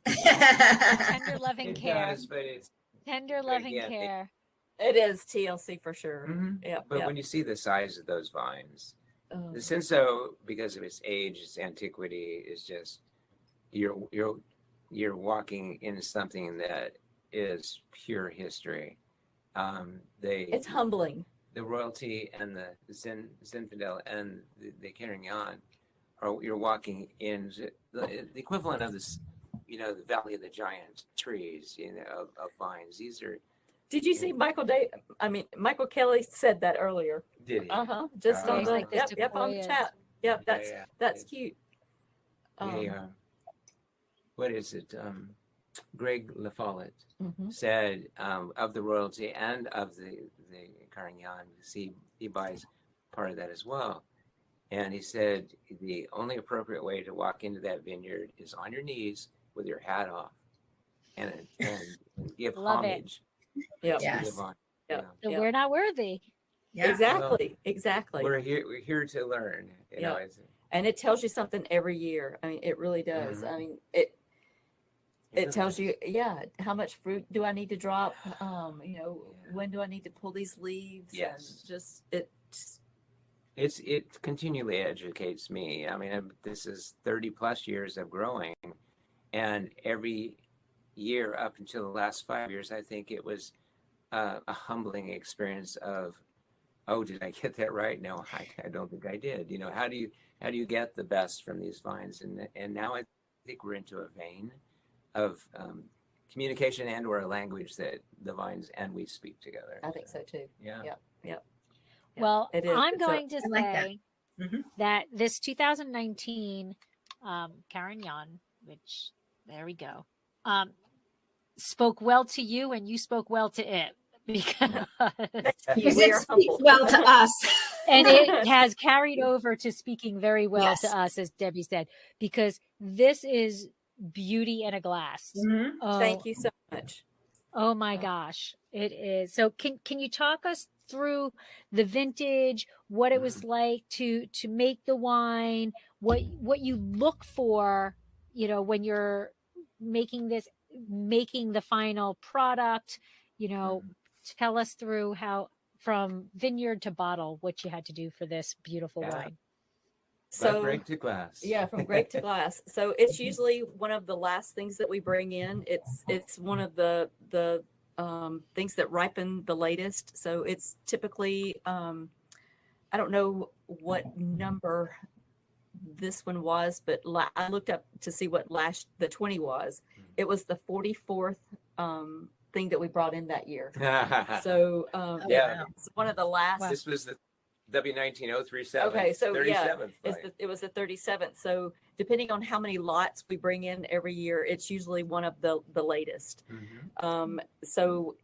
Tender loving care. Does, but it's Tender loving care. It is TLC for sure. Yep, but when you see the size of those vines, the Cinsault, because of its age, its antiquity, is just you're walking into something that is pure history. It's humbling. The Royalty and the Zinfandel and the Carignane, you're walking in the equivalent of this, the Valley of the Giant trees, of vines. These are. Did you see Michael Kelly said that earlier? Did he? Just on the on the chat. Yep, that's cute. What is it? Greg LaFollette said of the Royalty and of the Carignane, he buys part of that as well. And he said the only appropriate way to walk into that vineyard is on your knees with your hat off and give homage. Yes. We're not worthy. Yeah. Exactly. We're here to learn. And it tells you something every year. I mean, it really does. I mean, it tells you, how much fruit do I need to drop? When do I need to pull these leaves? Yes. And it continually educates me. I mean, this is 30 plus years of growing, and every year up until the last 5 years, I think it was a humbling experience of, oh, did I get that right? No, I don't think I did. You know, how do you get the best from these vines? And now I think we're into a vein of communication and or a language that the vines and we speak together. I think so too. Yeah. Yep. Yep. Well, It is. I'm It's going to I like that. say that this 2019 Carignane, which there we go, spoke well to you, and you spoke well to it because Because We it are speaks humbled. well to us. and it has carried over to speaking very well Yes. to us, as Debbie said, because this is beauty in a glass. Mhm. Oh, Thank you so much. oh my gosh, it is. So can you talk us through the vintage, what it was like to make the wine, what you look for, you know, when you're making the final product, you know, tell us through how from vineyard to bottle what you had to do for this beautiful Yeah. wine. So grape to glass. Yeah, from grape to glass. So it's usually one of the last things that we bring in. It's one of the things that ripen the latest. So it's typically I don't know what number this one was, but I looked up to see what the 20 was. It was the 44th thing that we brought in that year. So Yeah. it's one of the last. This was the W19037. Okay, so 37th yeah, flight. it was the 37th. So depending on how many lots we bring in every year, it's usually one of the latest. So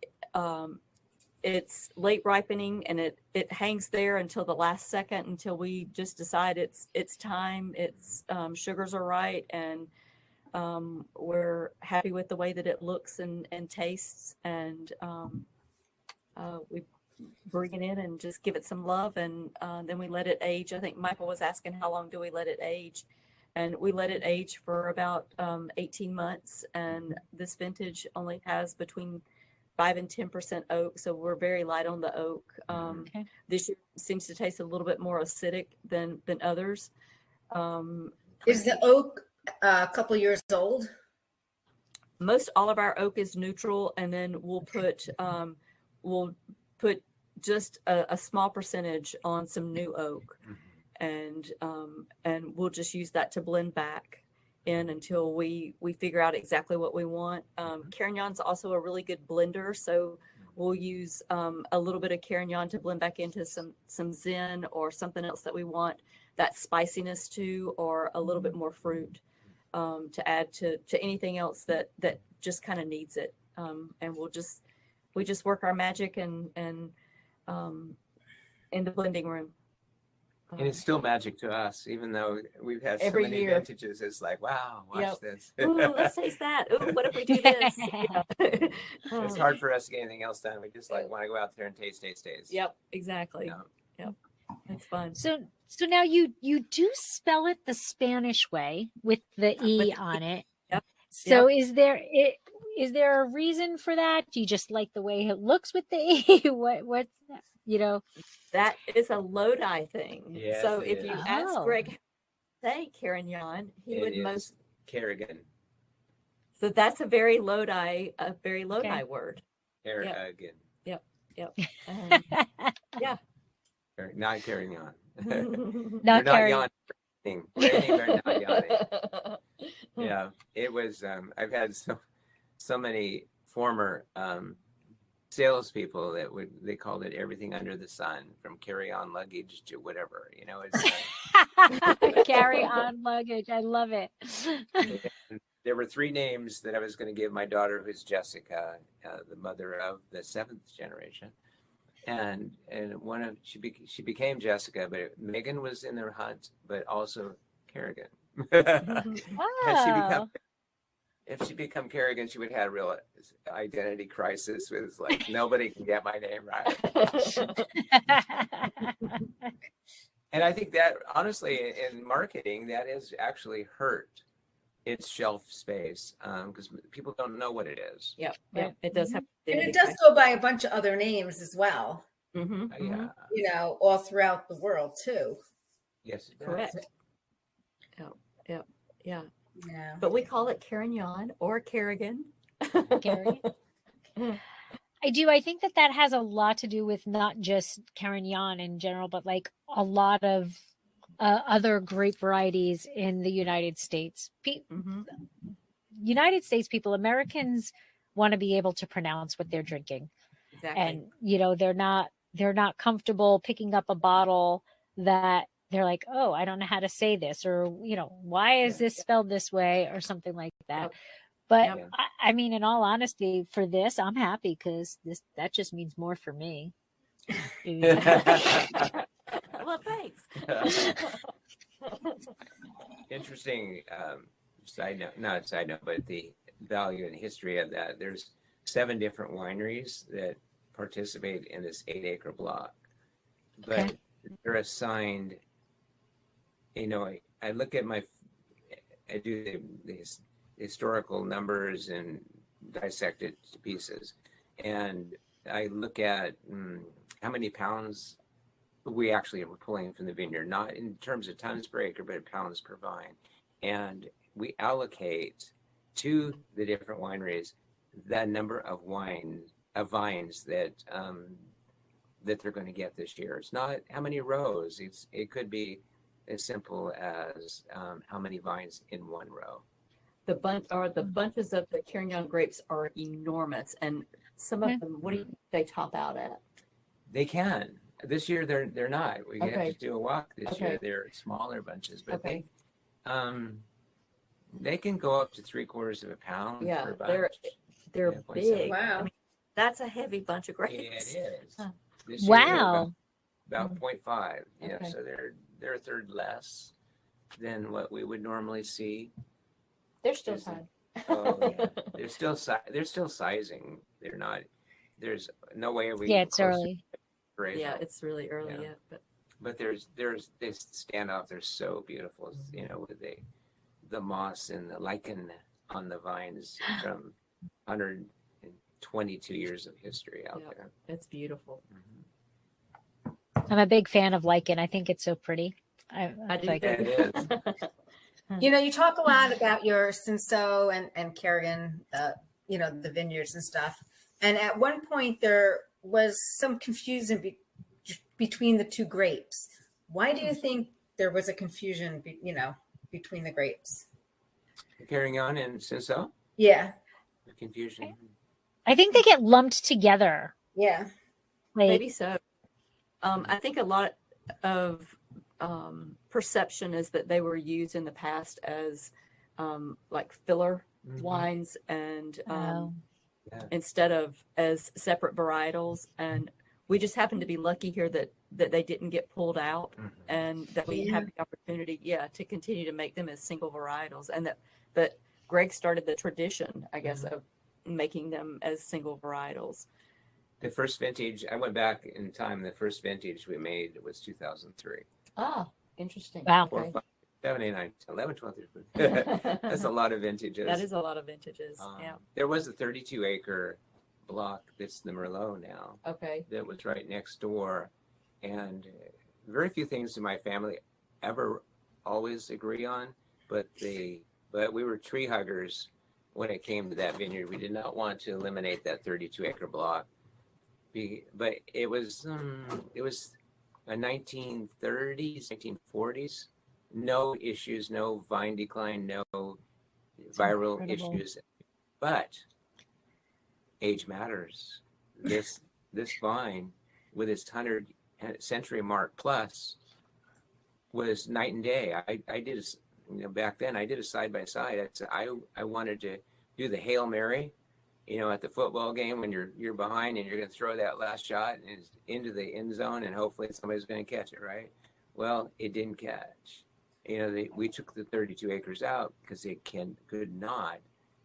it's late ripening, and it hangs there until the last second, until we just decide it's time. It's sugars are right, and we're happy with the way that it looks and tastes, and we bring it in and just give it some love, and then we let it age. I think Michael was asking how long do we let it age, and we let it age for about 18 months, and this vintage only has between 5 and 10% oak, so we're very light on the oak. Okay. This year seems to taste a little bit more acidic than others. Is the oak a couple years old? Most all of our oak is neutral, and then we'll put just a small percentage on some new oak, and we'll just use that to blend back in until we figure out exactly what we want. Carignane's also a really good blender, so we'll use a little bit of Carignane to blend back into some Zen or something else that we want that spiciness to, or a little bit more fruit to add to anything else that just kind of needs it. And we just work our magic and in the blending room. And it's still magic to us, even though we've had so Every many year. vintages. It's like, wow, watch Yep. this. Ooh, let's taste that. Ooh, what if we do this? It's hard for us to get anything else done. We just like want to go out there and taste. Yep, exactly. Yeah. Yep, it's fun. So now you do spell it the Spanish way with the E on it. Yep. So is there a reason for that? Do you just like the way it looks with the E? What's that? You know, That is a Lodi thing. Yes, so it if is. you ask Oh. Greg, say Carignane, he It would is most. Carrigan. So that's a very Lodi Okay. word. Carrigan. Yep. Not Carignan. not We're not Carrie. yawning. We're anything but not yawning. Yeah, it was. I've had so many former salespeople that they called it everything under the sun, from carry-on luggage to whatever. You know, it's Carry on luggage. I love it. there were 3 names that I was going to give my daughter, who's Jessica, the mother of the 7th generation, and she became Jessica, but Megan was in their hunt, but also Kerrigan. Oh. If she become Kerrigan, she would have a real identity crisis with like, nobody can get my name right. And I think that honestly, in marketing, that has actually hurt its shelf space, because people don't know what it is. Yep. It does have. And it does go by a bunch of other names as well, Mm-hmm. Yeah. you know, all throughout the world too. Yes. It does. Correct. Yep. Yeah. Yeah. But we call it Carignan or Carrigan. Carrie. I do. I think that has a lot to do with not just Carignane in general, but like a lot of other grape varieties in the United States. United States people, Americans want to be able to pronounce what they're drinking. Exactly. And, you know, they're not comfortable picking up a bottle that they're like, oh, I don't know how to say this, or, you know, why is this spelled this way, or something like that. But I mean, in all honesty, for this, I'm happy because that just means more for me. Well, thanks. Interesting side note, not side note, but the value and history of that. There's 7 different wineries that participate in this 8-acre block, but they're assigned, you know, I look at I do the historical numbers and dissect it to pieces, and I look at how many pounds we actually are pulling from the vineyard, not in terms of tons per acre, but pounds per vine. And we allocate to the different wineries that number of vines that they're going to get this year. It's not how many rows. It could be as simple as how many vines in one row. The bunches of the Carignane grapes are enormous, and some of them, what do you think they top out at? They can. This year they're not. We have to do a walk this year. They're smaller bunches, but they can go up to 3/4 of a pound per bunch. They're big. Wow. I mean, that's a heavy bunch of grapes. Yeah, it is. This year Wow. about 0.5. Yeah, so they're a third less than what we would normally see. They're still tiny. Oh, yeah. They're still sizing. They're not. There's no way we. Yeah, it's early. Yeah, it's really early yet, but they stand off. They're so beautiful. You know, with the moss and the lichen on the vines from 122 years of history out there. It's beautiful. I'm a big fan of lichen. I think it's so pretty. I do like it. It is. You know, you talk a lot about your Cinsault and Carignane, you know, the vineyards and stuff. And at one point there was some confusion between the two grapes. Why do you think there was a confusion, between the grapes? Carignane and Cinsault? Yeah. The confusion. I think they get lumped together. Yeah. Like, Maybe so. I think a lot of perception is that they were used in the past as like filler wines, and instead of as separate varietals. And we just happen to be lucky here that they didn't get pulled out, and that we have the opportunity, to continue to make them as single varietals, and that Greg started the tradition, I guess, of making them as single varietals. The first vintage, I went back in time. The first vintage we made was 2003. Ah, interesting. Wow. 4, 5, 7, 8, 9, 11, 12, 13. That's a lot of vintages. That is a lot of vintages. There was a 32-acre block that's the Merlot now. Okay. That was right next door, and very few things in my family ever always agree on, but we were tree huggers when it came to that vineyard. We did not want to eliminate that 32-acre block, but it was a 1930s, 1940s. No issues, no vine decline, no viral issues, but age matters. This vine with its 100 century mark plus was night and day. I did back then I did a side by side. I wanted to do the Hail Mary, at the football game when you're behind and you're going to throw that last shot and it's into the end zone and hopefully somebody's going to catch it, right? Well, it didn't catch. We took the 32 acres out because it could not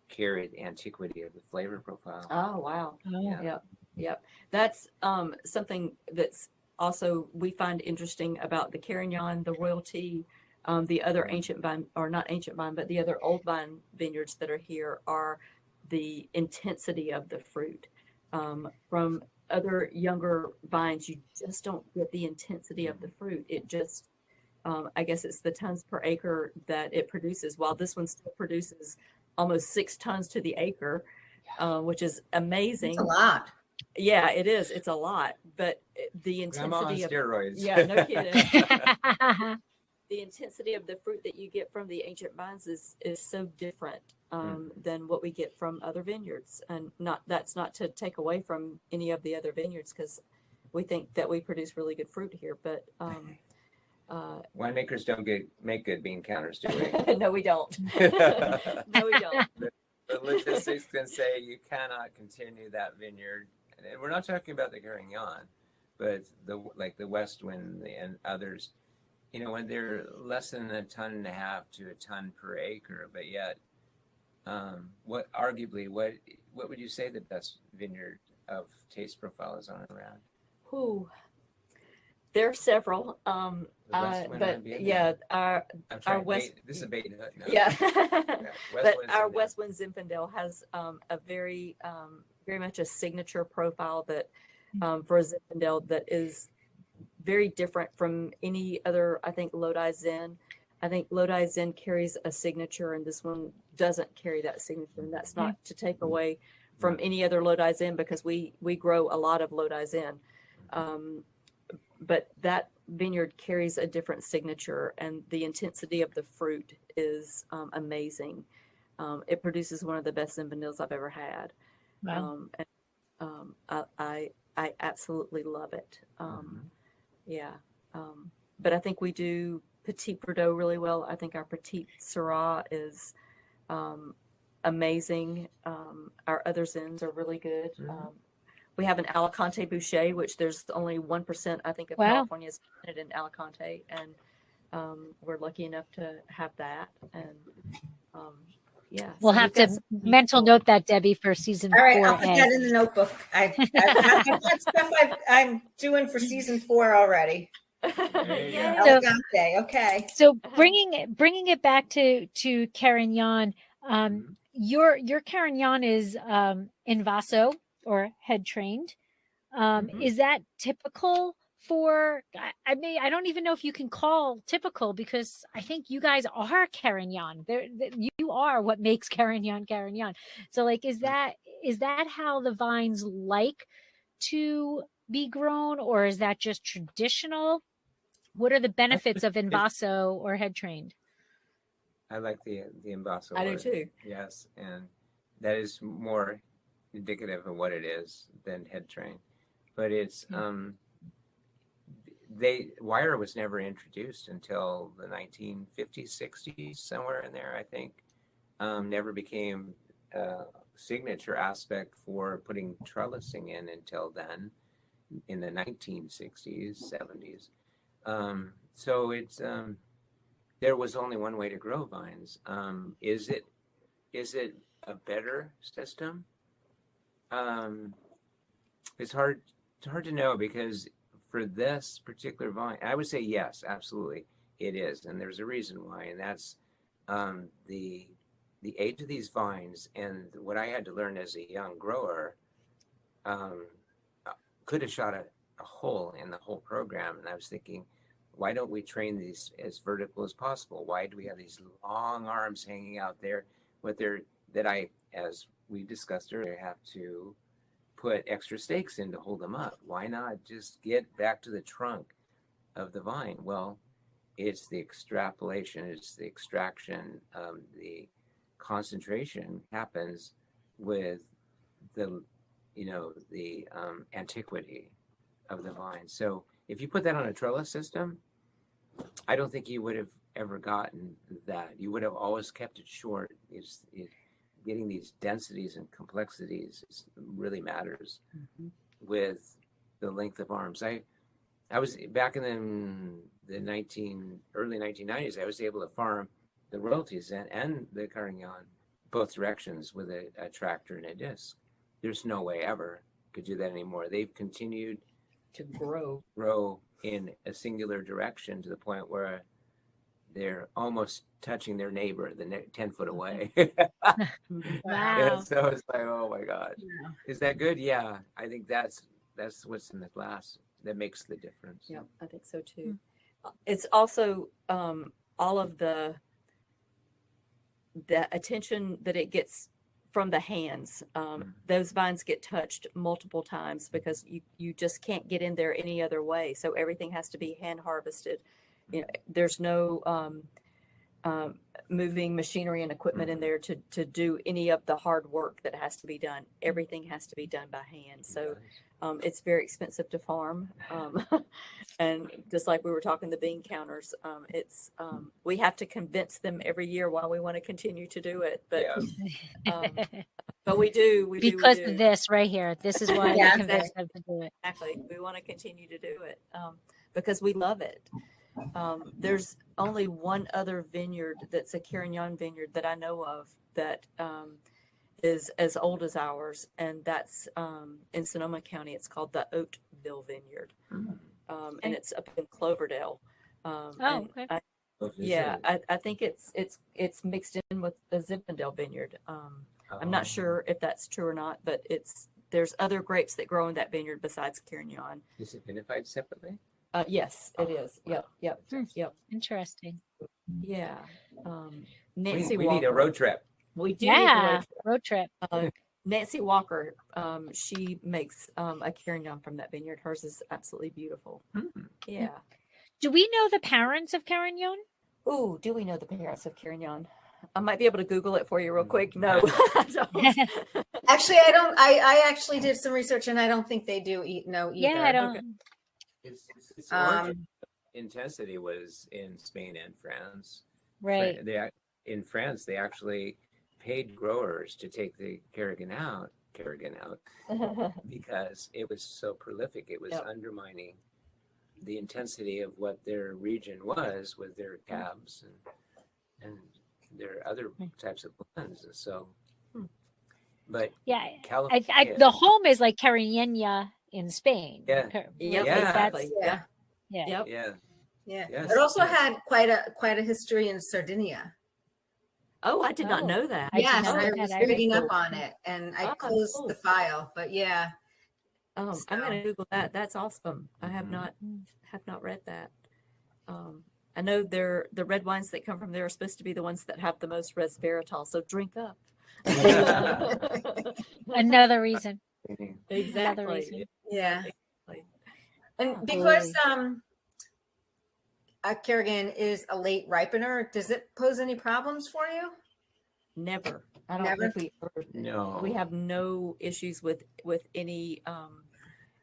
carry the antiquity of the flavor profile. Oh, wow. Oh. Yep. That's something that's also we find interesting about the Carignane, the royalty, the other ancient vine, or not ancient vine, but the other old vine vineyards that are here are the intensity of the fruit. From other younger vines, you just don't get the intensity of the fruit. It just, I guess it's the tons per acre that it produces, while this one still produces almost 6 tons to the acre, which is amazing. That's a lot. Yeah, it is. It's a lot, but the I'm on intensity of steroids. yeah, no kidding. The intensity of the fruit that you get from the ancient vines is so different than what we get from other vineyards, and that's not to take away from any of the other vineyards, because we think that we produce really good fruit here, but Winemakers don't make good bean counters, do we? no, we don't. No, we don't. The logistics can say you cannot continue that vineyard, and we're not talking about the Carignane, but the West Wind and others. When they're less than 1.5 tons to a ton per acre, but yet, what would you say the best vineyard of taste profile is on around? Who? There are several, but yeah, our West. This is a bait and hook now. Yeah, but our Zinfandel. West Wind Zinfandel has a very much a signature profile that for a Zinfandel that is very different from any other. I think Lodi Zin. I think Lodi Zin carries a signature, and this one doesn't carry that signature. And that's not to take away from any other Lodi Zin, because we grow a lot of Lodi Zin. But that vineyard carries a different signature, and the intensity of the fruit is amazing. It produces one of the best Zinfandels I've ever had. Wow. I absolutely love it. Yeah. But I think we do Petit Verdot really well. I think our Petit Syrah is amazing. Our other Zins are really good. We have an Alicante Boucher, which there's only 1%, I think, of California is planted in Alicante, and we're lucky enough to have that. And we'll have to mental note that, Debbie, for season 4. All right, I'll put that in the notebook. I've got stuff I'm doing for season 4 already. Alicante, okay. So bringing it back to Carignane, your Carignane is in Vaso, or head trained. Is that typical for? I don't even know if you can call typical, because I think you guys are Carignane. You are what makes Carignane. So, like, is that how the vines like to be grown, or is that just traditional? What are the benefits of Invaso or head trained? I like the Invaso. I do too. Yes, and that is more indicative of what it is than head train. But it's wire was never introduced until the 1950s, 60s, somewhere in there, I think. Never became a signature aspect for putting trellising in until then, in the 1960s, 70s. So it's there was only one way to grow vines. Is it a better system? It's hard to know, because for this particular vine, I would say yes, absolutely, it is, and there's a reason why, and that's the age of these vines, and what I had to learn as a young grower could have shot a hole in the whole program. And I was thinking, why don't we train these as vertical as possible? Why do we have these long arms hanging out there? That I, as we discussed earlier, have to put extra stakes in to hold them up. Why not just get back to the trunk of the vine? Well, it's the extrapolation, it's the extraction, the concentration happens with the antiquity of the vine. So if you put that on a trellis system, I don't think you would have ever gotten that. You would have always kept it short. Getting these densities and complexities really matters with the length of arms. I was back in the early 1990s. I was able to farm the royalties and the Carignane both directions with a tractor and a disc. There's no way ever could do that anymore. They've continued to grow in a singular direction to the point where they're almost touching their neighbor 10 foot away. Wow. And so it's like, oh my God. Yeah. Is that good? Yeah. I think that's what's in the glass that makes the difference. Yeah, I think so too. It's also all of the attention that it gets from the hands. Those vines get touched multiple times because you just can't get in there any other way. So everything has to be hand harvested. You know, there's no moving machinery and equipment in there to do any of the hard work that has to be done. Everything has to be done by hand. So it's very expensive to farm. And just like we were talking, the bean counters, we have to convince them every year why we want to continue to do it. But we do. Because of this right here. This is why I convinced them to do it. Exactly. We want to continue to do it because we love it. There's only one other vineyard that's a Carignane vineyard that I know of that is as old as ours, and that's in Sonoma County. It's called the Oatville Vineyard, and it's up in Cloverdale. Okay. I think it's mixed in with the Zinfandel Vineyard. I'm not sure if that's true or not, but there's other grapes that grow in that vineyard besides Carignane. Is it vinified separately? Yes, it is. Yep. Interesting. Yeah. We Nancy need Walker. a road trip. We do. Need a road trip. Nancy Walker, she makes a Carignan from that vineyard. Hers is absolutely beautiful. Yeah. Do we know the parents of Carignan? Ooh, do we know the parents of Carignan? I might be able to Google it for you real quick. No, I don't. Actually, I don't. I actually did some research, and I don't think they do know either. Yeah, I don't. Okay. Its origin intensity was in Spain and France. Right. In France, they actually paid growers to take the Carignane out because it was so prolific. It was undermining the intensity of what their region was with their cabs and their other types of blends. So, but California, the home is like Carignane in Spain. Yeah. It also had quite a history in Sardinia. Oh, I did not know that. Yes, I was reading up on it, and I closed the file. But I'm gonna Google that. That's awesome. I have not read that. I know the red wines that come from there are supposed to be the ones that have the most resveratrol. So drink up. Another reason. Exactly. Another reason. Yeah. And because Carignane is a late ripener, does it pose any problems for you? Never. I don't think we ever. No. We have no issues with any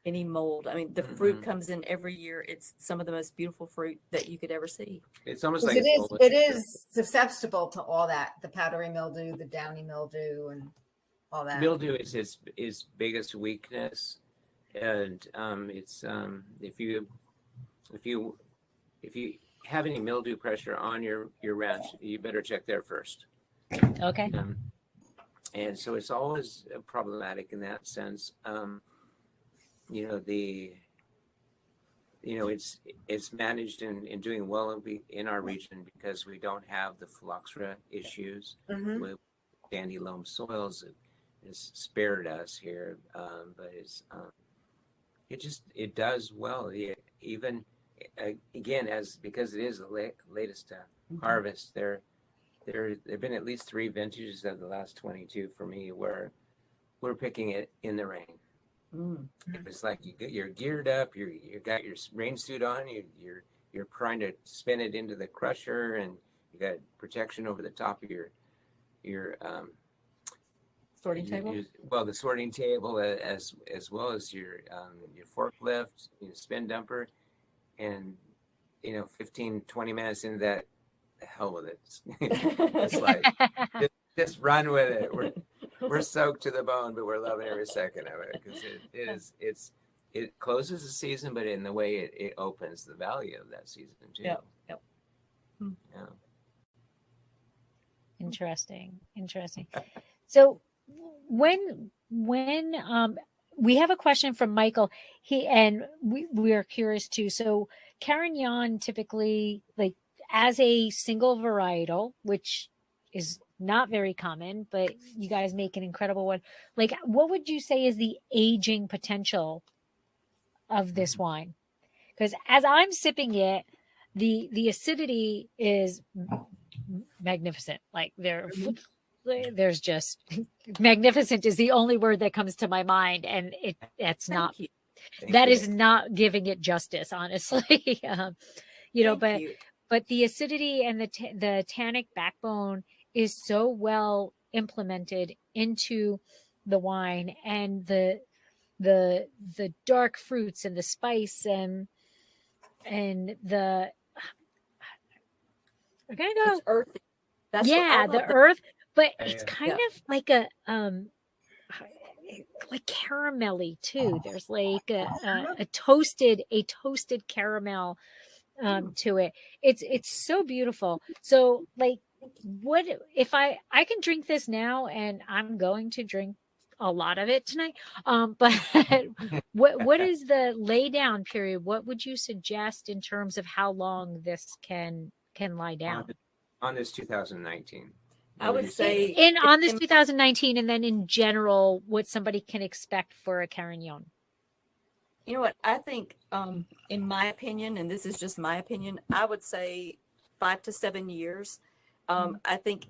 mold. I mean, the fruit comes in every year. It's some of the most beautiful fruit that you could ever see. It's almost like it is susceptible to all that, the powdery mildew, the downy mildew, and all that. Mildew is his biggest weakness, and it's if you have any mildew pressure on your ranch, you better check there first. Okay. And so it's always problematic in that sense. It's managed and doing well in our region because we don't have the phylloxera issues with sandy loam soils. It's spared us here, but it does well. Even again, because it is the latest harvest, there have been at least 3 vintages of the last 22 for me where we're picking it in the rain. It's like you're geared up, you got your rain suit on, you're trying to spin it into the crusher, and you got protection over the top of your sorting table. The sorting table as well as your forklift, your spin dumper, and 15-20 minutes into that, the hell with it. It's like just run with it. We're soaked to the bone, but we're loving every second of it because it closes the season, but in the way it opens the value of that season too. Yep. Yeah. Interesting. So when we have a question from Michael, we are curious too. So Carignane typically, like as a single varietal, which is not very common, but you guys make an incredible one. Like, what would you say is the aging potential of this wine? Because as I'm sipping it, the acidity is magnificent. Like there's just magnificent is the only word that comes to my mind, and that's not Thank you. that is not giving it justice, honestly. Thank you. But the acidity and the tannic backbone is so well implemented into the wine, and the dark fruits and the spice and the we're gonna go It's earthy. That's the earth, but it's Yeah. kind of like a like caramelly too. There's like a toasted caramel to it. It's so beautiful. So like, what if I can drink this now, and I'm going to drink a lot of it tonight. But what is the lay down period? What would you suggest in terms of how long this can lie down? On this 2019. I would say On this 2019, and then in general, what somebody can expect for a Carignane. You know what? I think, in my opinion, and this is just my opinion, I would say 5 to 7 years. I think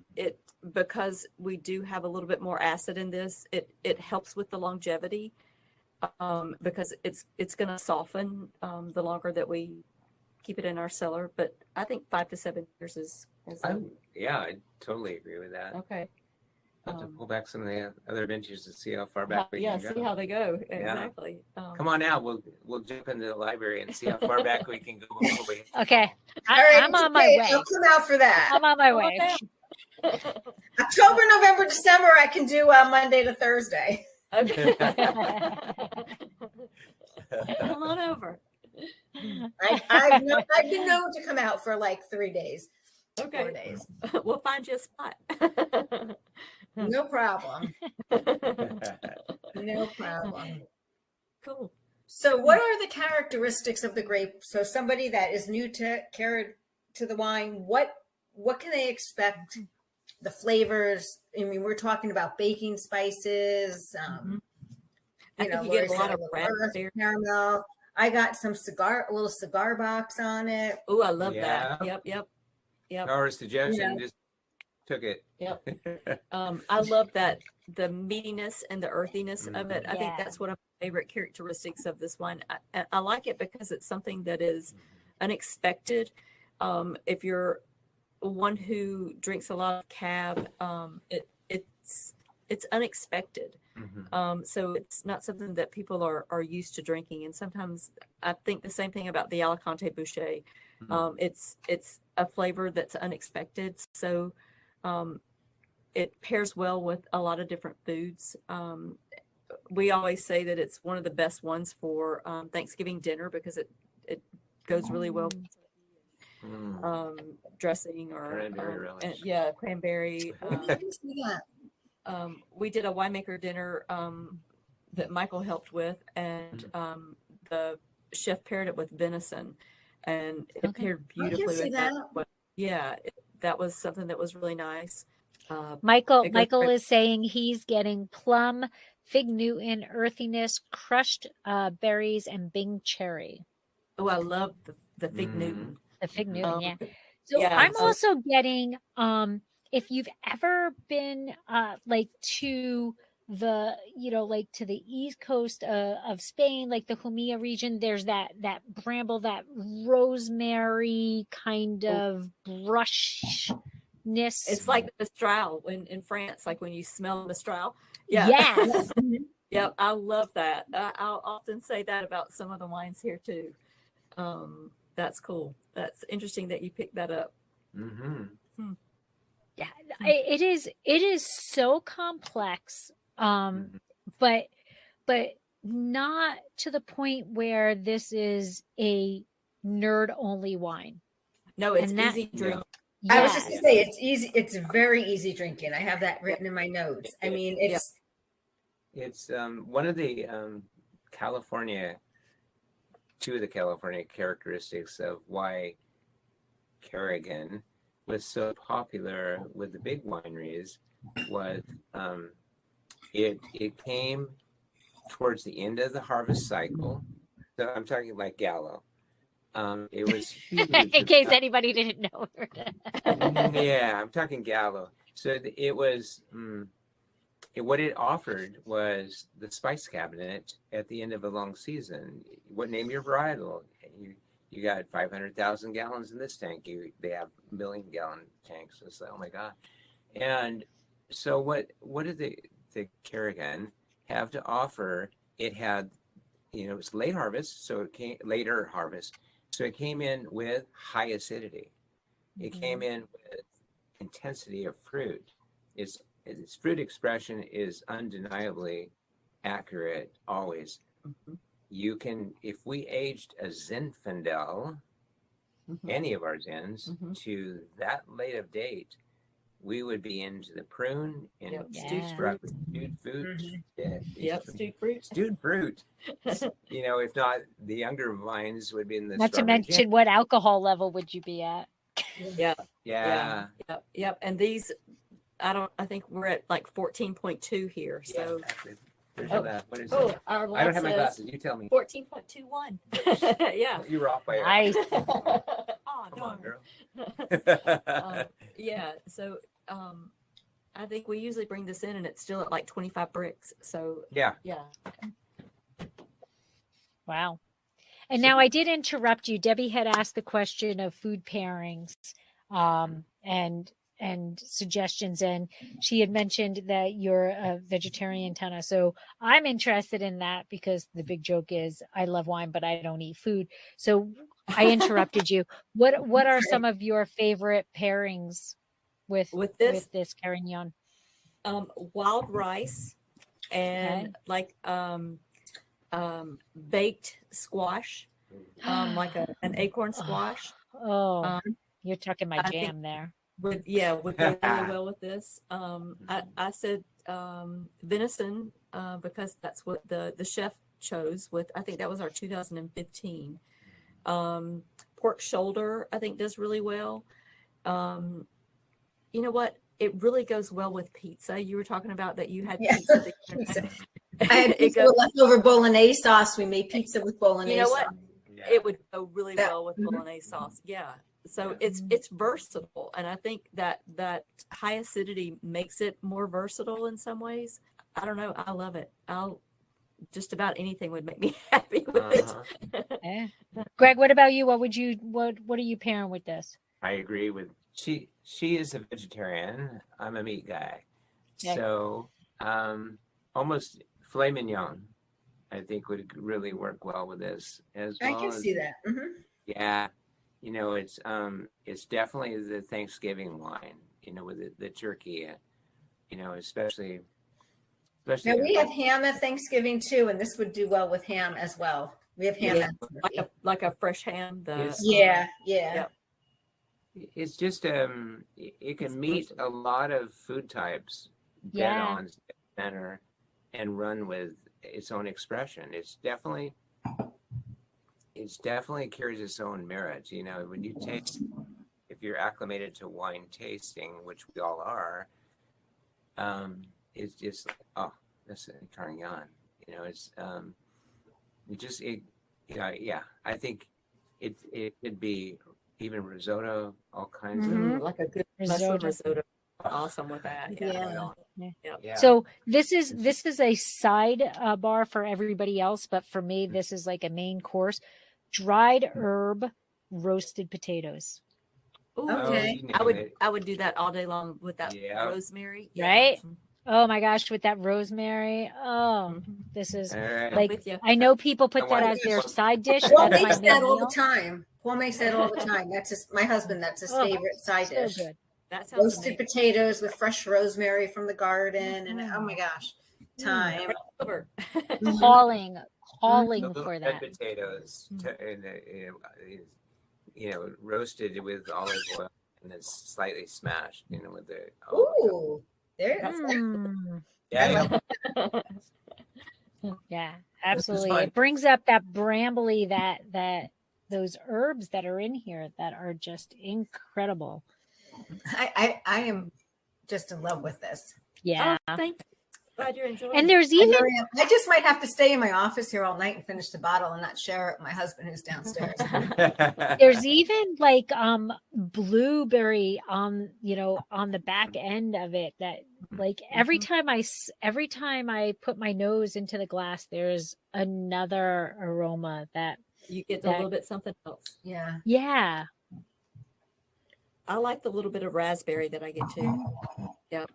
because we do have a little bit more acid in this, it helps with the longevity, because it's going to soften the longer that we keep it in our cellar. But I think 5 to 7 years is Yeah, I totally agree with that. okay. I'll have to pull back some of the other vintages to see how far back we can go. See how they go. Exactly. Come on out. We'll jump into the library and see how far back we can go before we. Okay, All right, I'm on my okay, way. I'll come out for that. I'm on my way. October, November, December, I can do Monday to Thursday. Okay. Come on over. I've been known to come out for like 3 days. 4 days. We'll find you a spot. No problem. No problem. Cool. So what are the characteristics of the grape? So somebody that is new to the wine, what can they expect? The flavors. I mean, we're talking about baking spices. I think you get a lot of raspberry. Caramel. I got a little cigar box on it. Oh, I love Yeah. that. Yep. Our suggestion, Yeah. just took it. Yep. I love that, the meatiness and the earthiness of it. I think Yeah. that's one of my favorite characteristics of this wine. I like it because it's something that is unexpected. If you're one who drinks a lot of cab, it's unexpected. So it's not something that people are used to drinking. And sometimes I think the same thing about the Alicante Boucher. It's a flavor that's unexpected. So it pairs well with a lot of different foods. We always say that it's one of the best ones for Thanksgiving dinner because it goes really well with dressing or Cranberry relish. cranberry. We did a winemaker dinner that Michael helped with, and the chef paired it with venison, and it paired beautifully with that. That was something that was really nice. Michael is saying he's getting plum, fig Newton, earthiness, crushed berries, and Bing cherry. Oh, I love the fig Newton. The fig Newton, yeah. So I'm also getting if you've ever been like to the to the east coast of Spain, like the Jumilla region, there's that bramble, that rosemary kind of brushness. It's like the Mistral in France, like when you smell Mistral. Yeah. Yes. Yep, I love that. I'll often say that about some of the wines here too. That's cool. That's interesting that you picked that up. Yeah, it is so complex, but not to the point where this is a nerd only wine. No, it's easy drink. I was just gonna say it's easy. It's very easy drinking. I have that written in my notes. I mean, it's one of the two of the California characteristics of why Carignane was so popular with the big wineries was it came towards the end of the harvest cycle. So I'm talking like Gallo. It was huge. In case anybody didn't know. Yeah, I'm talking Gallo. So it was what it offered was the spice cabinet at the end of a long season. What name your varietal? You got 500,000 gallons in this tank. They have 1,000,000-gallon tanks. It's like, oh my god! And so what did the Carignane have to offer? It had, it was late harvest, so it came later harvest. So it came in with high acidity. It came in with intensity of fruit. Its fruit expression is undeniably accurate always. You can, if we aged a Zinfandel, any of our Zins, to that late of date, we would be into the prune and stewed fruit. Stewed fruit. Stewed fruit. If not, the younger vines would be in the Not to mention, what alcohol level would you be at? Yeah. And these, I think we're at like 14.2 here. So exactly. What is it? Our I don't have my glasses. You tell me. 14.21. Yeah. You were off by Nice. Oh, come on, girl. So I think we usually bring this in and it's still at like 25 bricks. So yeah. Wow. And now I did interrupt you. Debbie had asked the question of food pairings and suggestions, and she had mentioned that you're a vegetarian, Tana. So I'm interested in that because the big joke is I love wine, but I don't eat food. So I interrupted you. What are some of your favorite pairings with this Carignane? Wild rice and like baked squash, like an acorn squash. You're talking my jam there. Would go really well with this. I said venison because that's what the chef chose with. I think that was our 2015. Pork shoulder, I think, does really well. You know what? It really goes well with pizza. You were talking about that you had pizza. I had pizza with leftover bolognese sauce. We made pizza with bolognese. You know what? Sauce. It would go really well with bolognese sauce. Yeah. So it's versatile, and I think that high acidity makes it more versatile in some ways. I don't know. I love it. Just about anything would make me happy with it. Greg, what about you? What are you pairing with this? I agree with she is a vegetarian. I'm a meat guy. So almost filet mignon, I think, would really work well with this as well. I can see that. Yeah. It's definitely the Thanksgiving wine, with the turkey, especially. Now we have ham at Thanksgiving too, and this would do well with ham as well. We have ham like a fresh ham. Yeah. It's just it can meet a lot of food types dead on center and run with its own expression. It's definitely carries its own merit. When you taste, if you're acclimated to wine tasting, which we all are, it's just like, oh, that's a Carignane. I think it could be even risotto, all kinds of like a good risotto. Awesome with that. Yeah. So this is a side bar for everybody else, but for me, this is like a main course. Dried herb roasted potatoes. Ooh, okay. I would do that all day long with that rosemary. Right? Oh my gosh, with that rosemary. Oh, this is like, I know people put that as their side dish. Paul makes that all the time. That's my husband. That's his favorite side dish. Good. That sounds roasted amazing. Potatoes with fresh rosemary from the garden, and oh my gosh, time. Calling for that. Red potatoes, roasted with olive oil and then slightly smashed, with the. Ooh, there. Yeah, absolutely. It brings up that brambly, that those herbs that are in here that are just incredible. I am just in love with this. Yeah. Oh, Glad you're enjoying And it. there's I even really am. I just might have to stay in my office here all night and finish the bottle and not share it with my husband who's downstairs. there's even like blueberry on on the back end of it that like every time I put my nose into the glass, there's another aroma that You get a little bit something else. Yeah. I like the little bit of raspberry that I get too. Yeah.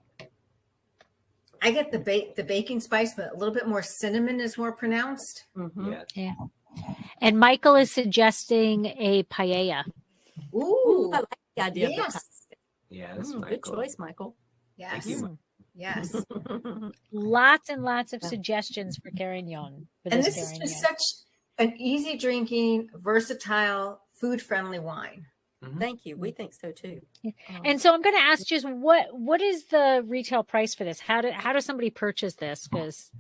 I get the baking spice, but a little bit more cinnamon is more pronounced. Mm-hmm. Yeah. And Michael is suggesting a paella. Ooh, I like the idea of the yes. Yes, good choice, Michael. Yes. you. Yes. Lots and lots of suggestions for Carignane. And this is just such an easy drinking, versatile, food friendly wine. Thank you. We think so too. And so I'm going to ask just what is the retail price for this? How does somebody purchase this? Because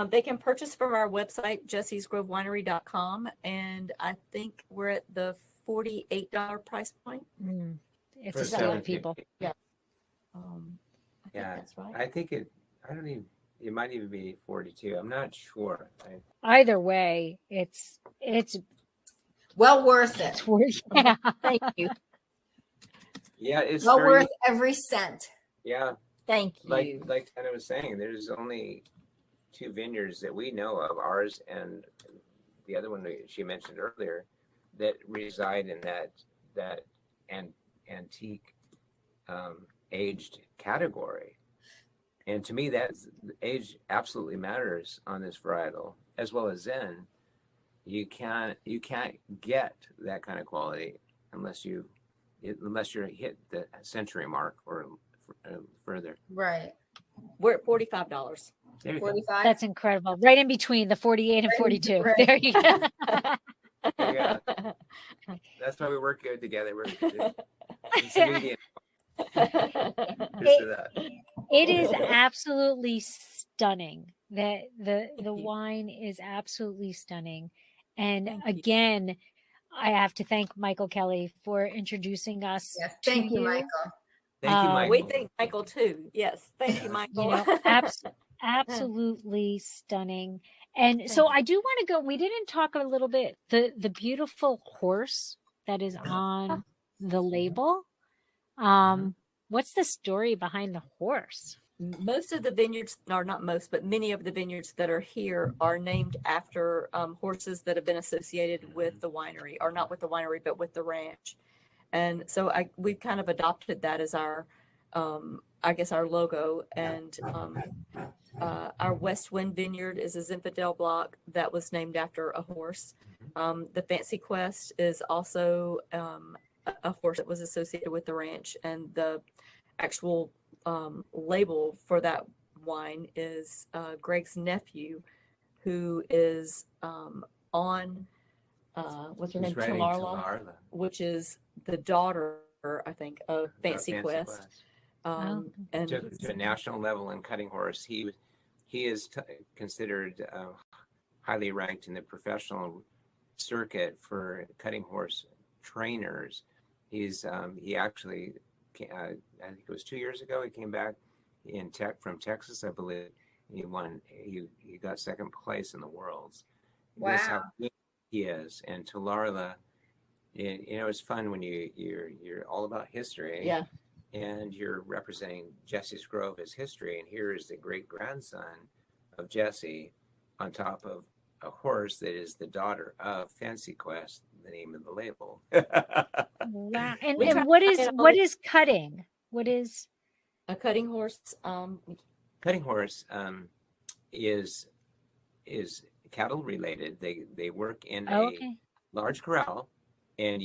they can purchase from our website, jessiesgrovewinery.com. And I think we're at the $48 price point. it's For a selling people. Yeah. I think Yeah, that's right. I think it might even be 42. I'm not sure. Either way, it's Well worth it. worth. Yeah. Thank you. Yeah, it's Well very, worth every cent. yeah, Thank you. like Tana was saying, there's only 2 vineyards that we know of, ours and the other one that she mentioned earlier, that reside in that antique aged category. And to me, that age absolutely matters on this varietal, as well as Zen. You can't get that kind of quality unless you're hit the century mark or further. Right. We're at $45. There you go. 45. That's incredible. Right in between the 48 and 42. Right. There you go. Yeah. That's why we work good together. It's a median. Just for that. It is absolutely stunning. The wine is absolutely stunning. And Thank you. again, I have to thank Michael Kelly for introducing us. Yes. to Thank you, Michael. Thank you, Michael. We thank Michael too. Yes. Thank you, Michael. Absolutely stunning. And so I do want to go. We didn't talk a little bit the beautiful horse that is on the label. What's the story behind the horse? Most of the vineyards, or not most, but many of the vineyards that are here are named after horses that have been associated with the winery, or not with the winery, but with the ranch. And so we've kind of adopted that as our, I guess, our logo. And our West Wind Vineyard is a Zinfandel block that was named after a horse. The Fancy Quest is also a horse that was associated with the ranch, and the actual label for that wine is Greg's nephew, who is on what's her name, Tamarla, which is the daughter, I think, of Fancy Quest. And to a national level in cutting horse, he is considered highly ranked in the professional circuit for cutting horse trainers. He actually, I think it was 2 years ago, he came back from Texas, I believe. He won. He got second place in the worlds. Wow. That's how good he is. And Talarla, it's fun when you're all about history. yeah, And you're representing Jessie's Grove as history. And here is the great grandson of Jessie on top of a horse that is the daughter of Fancy Quest, the name of the label. Wow. And what is cutting? What is a cutting horse. Cutting horse is cattle related. They work in a large corral, and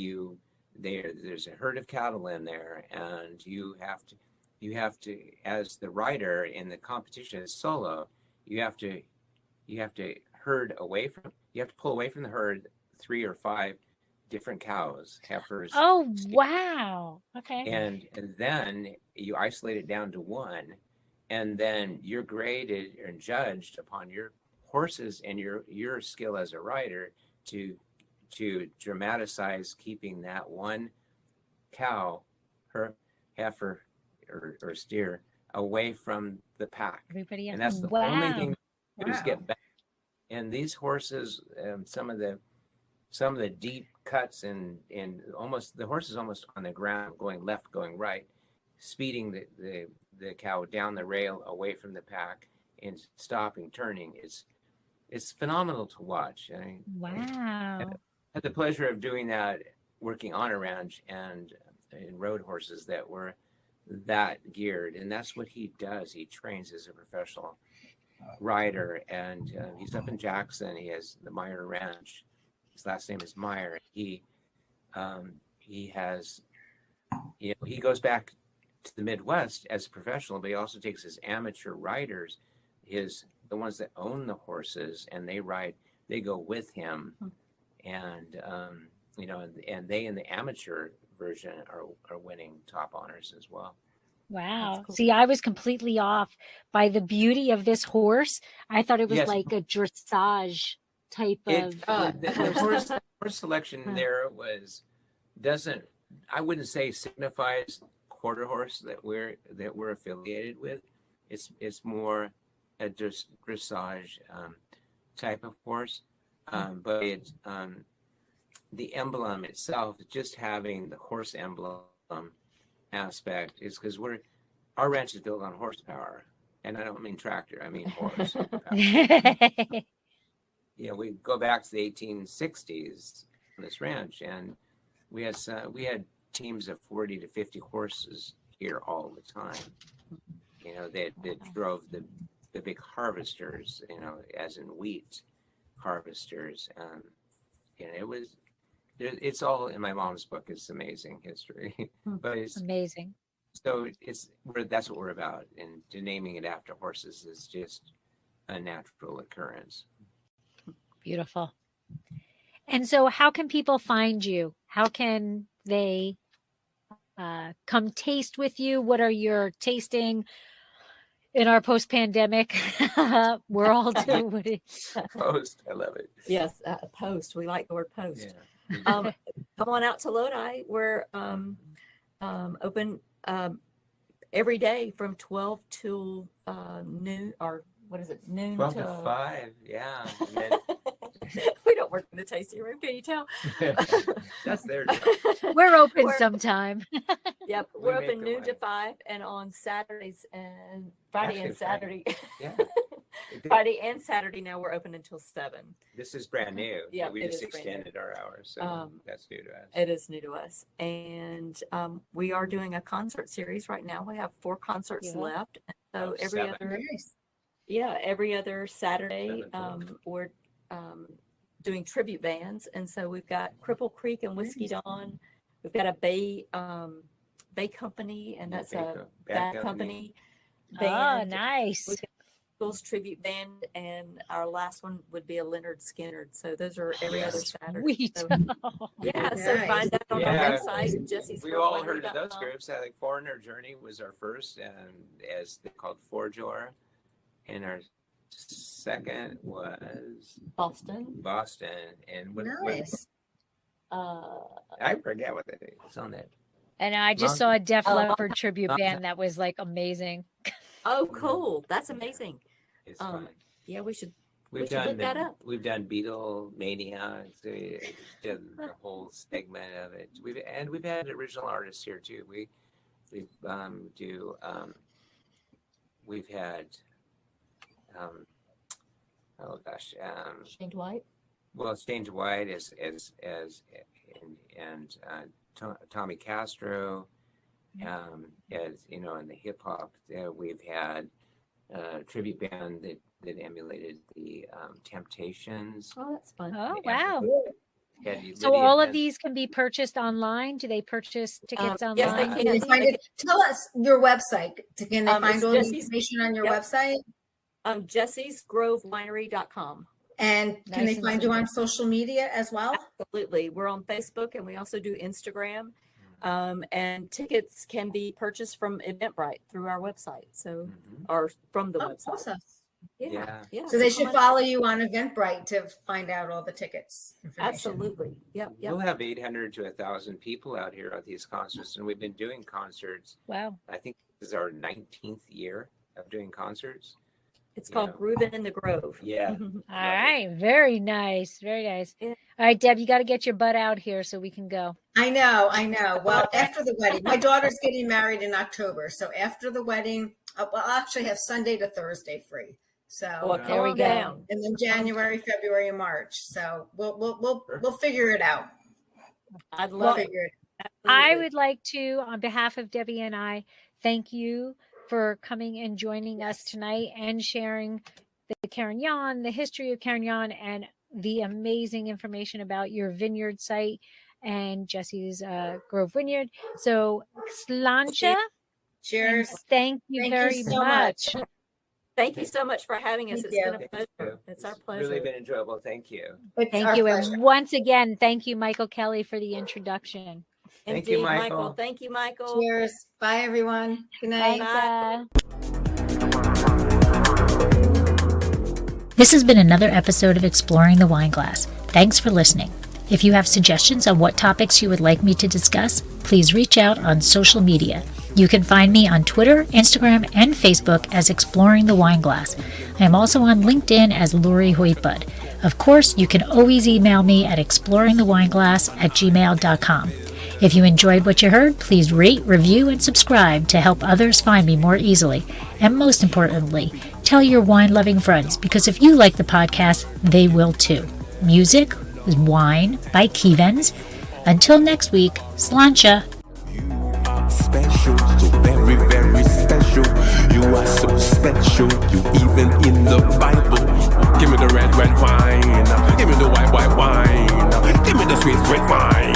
there's a herd of cattle in there, and you have to as the rider in the competition is solo, you have to pull away from the herd 3 or 5 different cows, heifers. Oh, wow. Okay. And then you isolate it down to one, and then you're graded and judged upon your horses and your skill as a rider to dramatize keeping that one cow, her heifer or steer, away from the pack. Everybody else. And that's the Wow. only thing they do is Wow. get back. And these horses, some of the deep cuts and almost the horse is almost on the ground, going left, going right, speeding the cow down the rail away from the pack and stopping, turning. It's phenomenal to watch. I mean, Wow. I had the pleasure of doing that, working on a ranch and in road horses that were that geared, and that's what he does. He trains as a professional rider, and he's up in Jackson. He has the Meyer Ranch. His last name is Meyer. He has, he goes back to the Midwest as a professional, but he also takes his amateur riders, the ones that own the horses, and they ride. They go with him, and and they in the amateur version are winning top honors as well. Wow. That's cool. See, I was completely off by the beauty of this horse. I thought it was Yes. like a dressage type of. The horse selection there I wouldn't say signifies quarter horse that we're affiliated with. It's more a dressage type of horse, but it's the emblem itself, just having the horse emblem aspect, is because our ranch is built on horsepower, and I don't mean tractor, I mean horse. We go back to the 1860s on this ranch, and we had teams of 40 to 50 horses here all the time. That drove the big harvesters, as in wheat harvesters. It's all in my mom's book. It's amazing history, but it's Amazing. so that's what we're about. And naming it after horses is just a natural occurrence. Beautiful. And so how can people find you? How can they come taste with you? What are your tasting in our post-pandemic world? Post, I love it. Yes, post. We like the word post. Yeah. Come on out to Lodi. We're open every day from 12 till noon, or what is it, noon 12 to to 5, yeah. And then, We don't work in the tasting room, can you tell? that's their We're open We're- sometime. Yep, We we're make open a noon to wine. 5, and on Saturdays and Friday and Actually, Saturday. Yeah. Friday and Saturday now we're open until 7. This is brand new. Yeah, We it just is brand new. extended our hours, so that's new to us. It is new to us. And we are doing a concert series right now. We have 4 concerts Yeah. left. So Oh, every 7. other Nice. every other Saturday, 7th. we're doing tribute bands. And so we've got Cripple Creek and Whiskey Dawn. We've got a Bay Company, and that's a bad company Oh, band. nice. We- Eagles tribute band, and our last one would be a Leonard Skinner. So those are every other Saturday. Sweet. So, yeah, so Nice. find that on Yeah. our website, Jessie's. We all heard of those groups. I think Foreigner Journey was our first, and as they called Forjor, and our second was Boston. and Nice. I forget what they it's on that. And I just saw a Def Oh, Leppard tribute Monkey. band that was like amazing. Oh, cool. That's amazing. It's Um, fun. Yeah, we should We've should look that done up. we've done Beatle Mania, so we did the whole segment of it. We've had original artists here too. We've had oh gosh, Shane White. well, Stained White and Tommy Castro, as in the hip hop. We've had a tribute band that emulated the Temptations. Oh, that's fun. Oh, And wow. we had So Lydia all of Benz- these can be purchased online? Do they purchase tickets online? yes, they Can can. they find it? Tell us your website. Can they find It's all the Jessie's- information on your yep. website? Jessie'sGroveWinery.com. And can Nice they and find you simple. on social media as well? Absolutely. We're on Facebook, and we also do Instagram. And tickets can be purchased from Eventbrite through our website. So, Mhm. or from the Oh, website. awesome. Yeah. So they should follow you on Eventbrite to find out all the tickets information. Absolutely. Yep. We'll have 800 to 1,000 people out here at these concerts, and we've been doing concerts. Wow. I think this is our 19th year of doing concerts. It's called Groovin' in the Grove. Yeah. All right. Very nice. Very nice. Yeah. All right, Deb, you got to get your butt out here so we can go. I know. Well, after the wedding, my daughter's getting married in October. So after the wedding, I'll actually have Sunday to Thursday free. So Well, There we calm go. down. and then January, February, and March. So we'll figure it out. I'd We'll love it. figure it. I Absolutely. would like to, on behalf of Debbie and I, thank you for coming and joining us tonight and sharing the Carignane, the history of Carignane, and the amazing information about your vineyard site and Jessie's Grove Vineyard. So, Slainte, Cheers. thank you Thank you very so much. much. Thank you so much for having us. Thank It's been you. a pleasure. It's our pleasure. Really been enjoyable. Thank you. It's Thank our you. pleasure. And once again, thank you, Michael Kelly, for the introduction. Thank you, Indeed, Michael. Thank you, Michael. Cheers. Bye, everyone. Good night. Bye. This has been another episode of Exploring the Wine Glass. Thanks for listening. If you have suggestions on what topics you would like me to discuss, please reach out on social media. You can find me on Twitter, Instagram, and Facebook as Exploring the Wine Glass. I am also on LinkedIn as Lori Hoytbud. Of course, you can always email me at exploringthewineglass@gmail.com. If you enjoyed what you heard, please rate, review, and subscribe to help others find me more easily. And most importantly, tell your wine-loving friends, because if you like the podcast, they will too. Music is Wine by Kevens. Until next week, Slainte. You are special, so very, very special. You are so special, you even in the Bible. Give me the red wine. Give me the white wine. Give me the sweet wine.